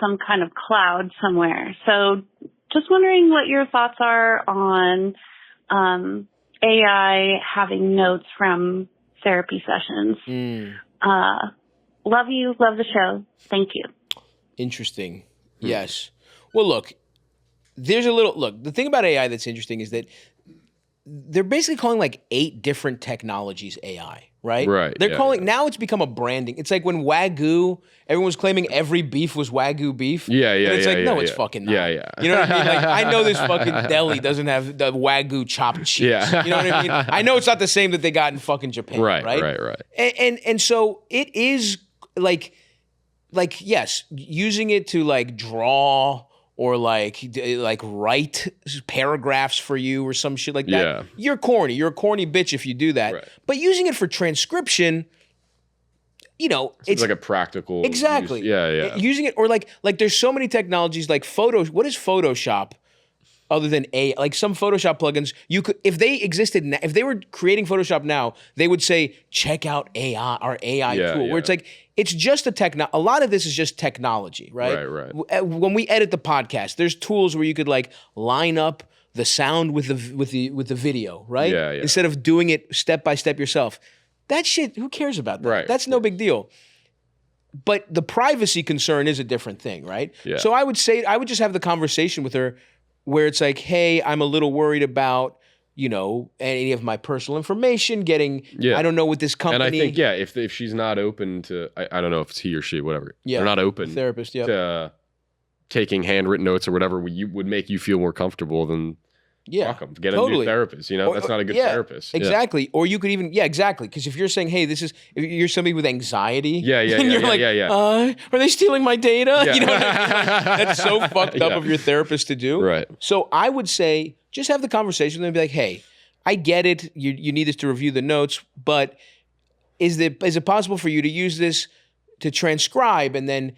some kind of cloud somewhere. So just wondering what your thoughts are on AI having notes from therapy sessions. Love you. Love the show. Thank you. Interesting. Yes. Well, look, the thing about AI that's interesting is that they're basically calling like 8 different technologies AI, right? Right. They're calling, now it's become a branding. It's like when Wagyu, everyone was claiming every beef was Wagyu beef. Yeah. And it's no, it's fucking not. Yeah. You know what I mean? Like, I know this fucking deli doesn't have the Wagyu chopped cheese. Yeah. You know what I mean? I know it's not the same that they got in fucking Japan. Right. And so it is like, yes, using it to like draw or like write paragraphs for you or some shit like that. Yeah. You're corny. You're a corny bitch if you do that. Right. But using it for transcription, it's like a practical exactly. use. Yeah. Using it or like there's so many technologies like what is Photoshop other than like some Photoshop plugins, you could, if they existed, if they were creating Photoshop now, they would say, check out AI, our AI tool, where it's like, it's just a lot of this is just technology, right? Right. When we edit the podcast, there's tools where you could like line up the sound with the video, right? Yeah. Instead of doing it step by step yourself. That shit, who cares about that? Right. That's no big deal. But the privacy concern is a different thing, right? Yeah. So I would just have the conversation with her where it's like, hey, I'm a little worried about, any of my personal information getting, I don't know, with this company. And I think, if she's not open to, I don't know if it's he or she, whatever. Yeah. They're not open therapist, to taking handwritten notes or whatever would make you feel more comfortable, then fuck them. Get a new therapist. That's not a good therapist. Exactly. Or you could even, exactly. Because if you're saying, hey, if you're somebody with anxiety. And you're like, are they stealing my data? Yeah. You know what I mean? Like, that's so fucked up of your therapist to do. Right. So I would say, just have the conversation with them and be like, hey, I get it. You need us to review the notes, but is it possible for you to use this to transcribe and then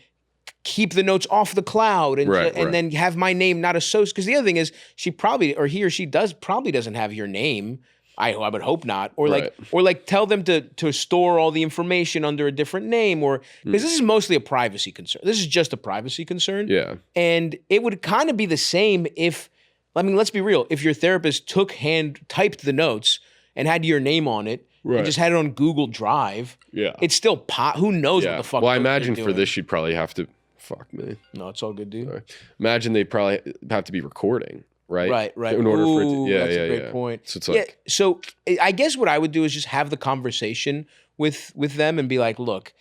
keep the notes off the cloud and then have my name not associated? Because the other thing is he or she probably doesn't have your name. I would hope not. Or like tell them to store all the information under a different name, or because this is mostly a privacy concern. This is just a privacy concern. Yeah. And it would kind of be the same if, let's be real, if your therapist typed the notes and had your name on it and just had it on Google Drive. Yeah. It's still who knows what the fuck. Well, I imagine for this she'd probably have to. Fuck me. No, it's all good, dude. Sorry. Imagine they probably have to be recording, right? Right. In order for it to, that's a great point. So it's like, so I guess what I would do is just have the conversation with them and be like, look,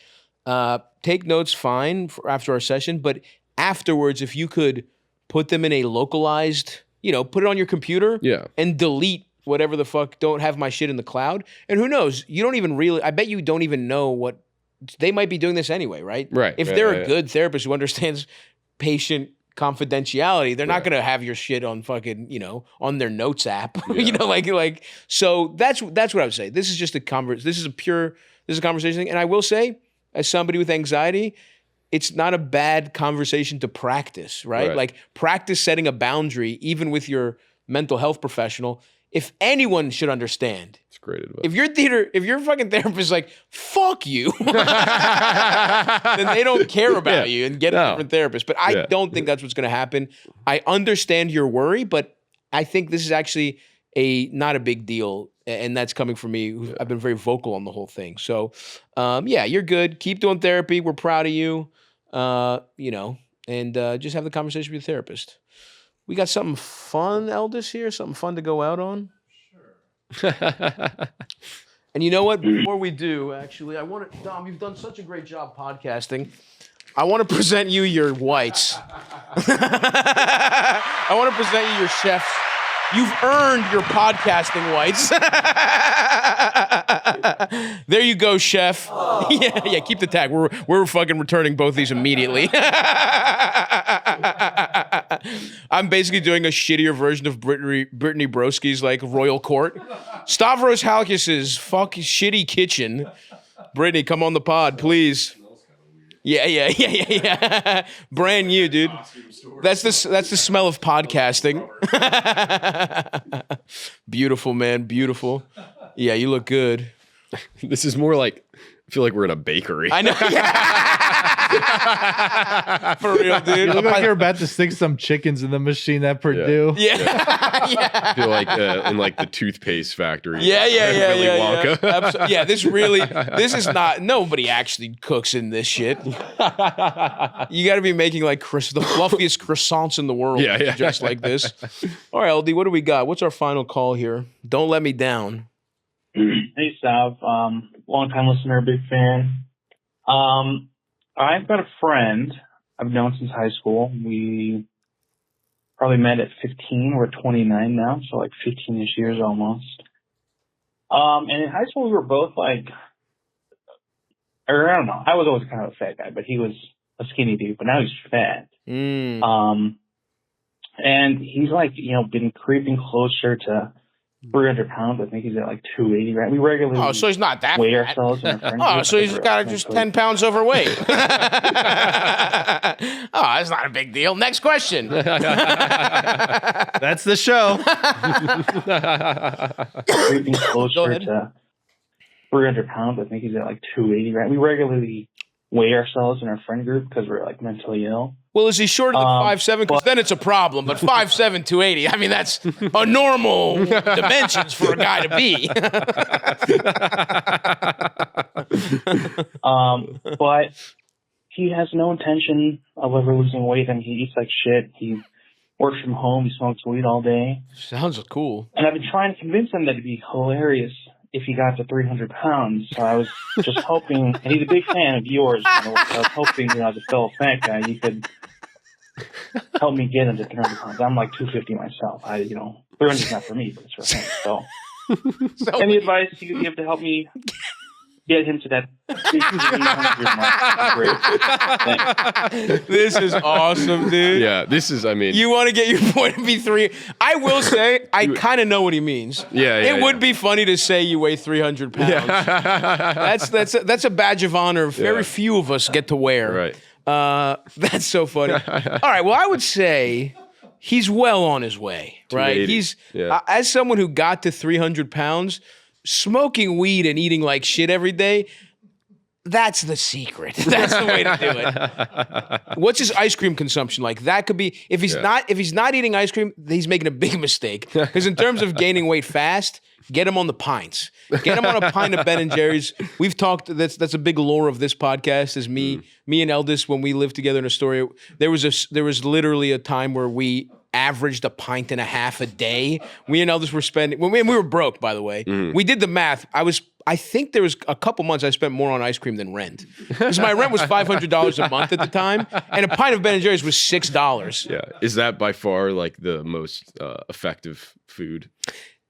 take notes fine after our session, but afterwards, if you could put them in a localized, put it on your computer and delete whatever the fuck, don't have my shit in the cloud. And who knows, I bet you don't even know what, they might be doing this anyway, right? Right. If they're a good therapist who understands patient confidentiality, they're not going to have your shit on fucking, on their notes app. So that's what I would say. This is just this is a conversation thing. And I will say, as somebody with anxiety, it's not a bad conversation to practice, right? Like practice setting a boundary, even with your mental health professional. If anyone should understand, it's great advice. If your fucking therapist is like, fuck you, then they don't care about you and get a different therapist. But I don't think that's what's going to happen. I understand your worry, but I think this is actually not a big deal. And that's coming from me. I've been very vocal on the whole thing. So, you're good. Keep doing therapy. We're proud of you, and just have the conversation with your therapist. We got something fun, Eldest, here? Something fun to go out on? Sure. And you know what? Before we do, actually, Dom, you've done such a great job podcasting. I want to present you your whites. I want to present you your chefs. You've earned your podcasting whites. There you go, chef. Yeah, keep the tag. We're fucking returning both these immediately. I'm basically doing a shittier version of Brittany Broski's like Royal Court. Stavros Halkis's fucking shitty kitchen. Brittany, come on the pod, please. Yeah. Brand new, dude. That's the smell of podcasting. Beautiful, man. Beautiful. Yeah, you look good. This is more like, I feel like we're in a bakery. I know. For real, dude. You look like you're about to stick some chickens in the machine at Purdue. Yeah. I feel like in like the toothpaste factory. Willy Wonka. Yeah, this is not, nobody actually cooks in this shit. You got to be making like the fluffiest croissants in the world. Just like this. All right, LD, what do we got? What's our final call here? Don't let me down. Hey, Stav. Long-time listener, big fan. I've got a friend I've known since high school. We probably met at 15. We're 29 now, so like 15-ish years almost. And in high school, we were both like, or I don't know. I was always kind of a fat guy, but he was a skinny dude, but now he's fat. And he's like, been creeping closer to 300 pounds. I think he's at like 280, right? We regularly so he's not that weigh fat. ourselves. And So he's got just 10 pounds overweight. That's not a big deal. Next question. That's the show. Creeping closer to 300 pounds. I think he's at like 280, right? We regularly weigh ourselves in our friend group because we're like mentally ill. Well, is he shorter than 5'7"? Because then it's a problem. But 5'7", 280, I mean, that's a normal dimensions for a guy to be. But he has no intention of ever losing weight. I mean, he eats like shit. He works from home. He smokes weed all day. Sounds cool. And I've been trying to convince him that it'd be hilarious if he got to 300 pounds. So I was just hoping, and he's a big fan of yours, so I was hoping, as a fellow fat guy, you could help me get him to 300 pounds. I'm like 250 myself. 300 is not for me, but it's for him. So any advice you could give to help me get him to that 300 mark? Great. This is awesome, dude. Yeah, this is, you want to get your point to be 3. I will say, I kind of know what he means. It would be funny to say you weigh 300 pounds. That's a badge of honor very few of us get to wear. Right. That's so funny. All right, well, I would say he's well on his way, right? He's, as someone who got to 300 pounds, smoking weed and eating like shit every day, that's the secret. That's the way to do it. What's his ice cream consumption like? That could be, if he's not eating ice cream, he's making a big mistake. Because in terms of gaining weight fast, get him on the pints. Get him on a pint of Ben & Jerry's. We've talked, that's a big lore of this podcast, is me and Eldest, when we lived together in Astoria, there was literally a time where we averaged a pint and a half a day. We and Eldest were spending, when we were broke, by the way. We did the math. I think there was a couple months I spent more on ice cream than rent. Because my rent was $500 a month at the time, and a pint of Ben & Jerry's was $6. Yeah. Is that by far like the most effective food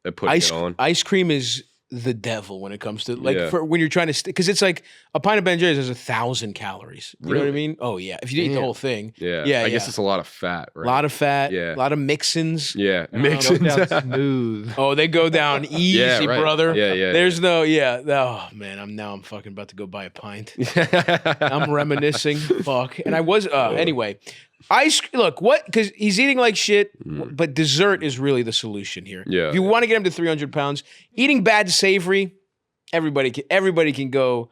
at putting it on? Ice cream is the devil when it comes to like for when you're trying to because it's like a pint of Ben & Jerry's has 1,000 calories. You know what I mean? Oh yeah, if you eat the whole thing. I guess it's a lot of fat, right? A lot of fat. Yeah, a lot of mixins. Yeah, mixins. Smooth. Oh, they go down easy, brother. Yeah. There's no Oh man, I'm fucking about to go buy a pint. I'm reminiscing. Fuck, and I was anyway. Because he's eating like shit, but dessert is really the solution here. Yeah. If you want to get him to 300 pounds, eating bad and savory, everybody can go,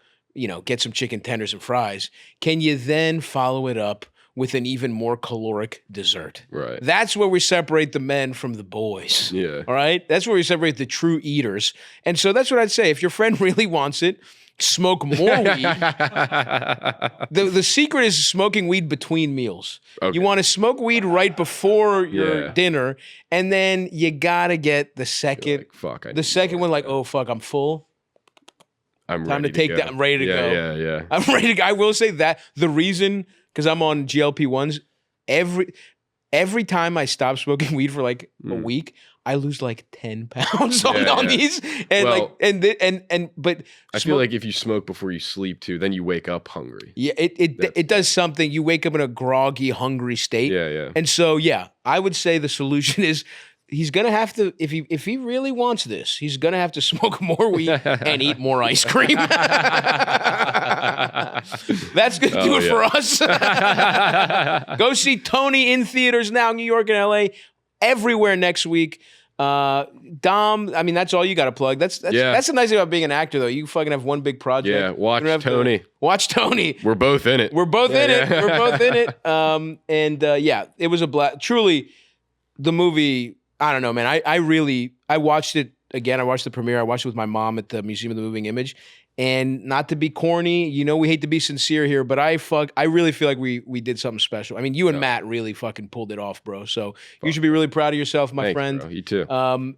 get some chicken tenders and fries. Can you then follow it up with an even more caloric dessert? Right. That's where we separate the men from the boys. Yeah. All right? That's where we separate the true eaters. And so that's what I'd say. If your friend really wants it, smoke more weed. The secret is smoking weed between meals. Okay. You want to smoke weed right before your dinner, and then you gotta get the second. The second one, like, oh fuck, I'm full. I'm time ready to take go. that. I'm ready to go. Yeah. I'm ready to go. I will say that the reason, because I'm on GLP-1s, every time I stop smoking weed for like a week, I lose like 10 pounds on these. And but I feel like if you smoke before you sleep too, then you wake up hungry. Yeah, it does something. You wake up in a groggy, hungry state. Yeah. And so I would say the solution is he's gonna have to, if he really wants this, he's gonna have to smoke more weed and eat more ice cream. That's gonna do it for us. Go see Tony in theaters now, New York and LA. Everywhere next week. Dom, I mean, that's all you got to plug. That's the nice thing about being an actor, though. You fucking have one big project. Yeah, watch Tony. Watch Tony. We're both in it. We're both in it. We're both in it. It was a blast. Truly, the movie, I don't know, man. I watched it again. I watched the premiere. I watched it with my mom at the Museum of the Moving Image. And not to be corny, we hate to be sincere here, but I really feel like we did something special. I mean, you and Matt really fucking pulled it off, bro. So you should be really proud of yourself, my friend. Bro. You too.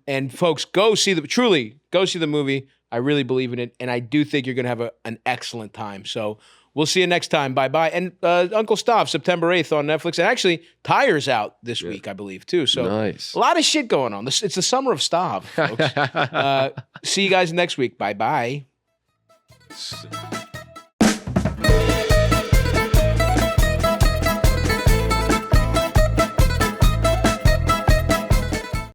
And folks, go see the movie. I really believe in it, and I do think you're gonna have an excellent time. So we'll see you next time. Bye. And Uncle Stav, September 8th on Netflix, and actually Tire's out this week, I believe, too. So nice. A lot of shit going on. It's the summer of Stav, folks. See you guys next week. Bye.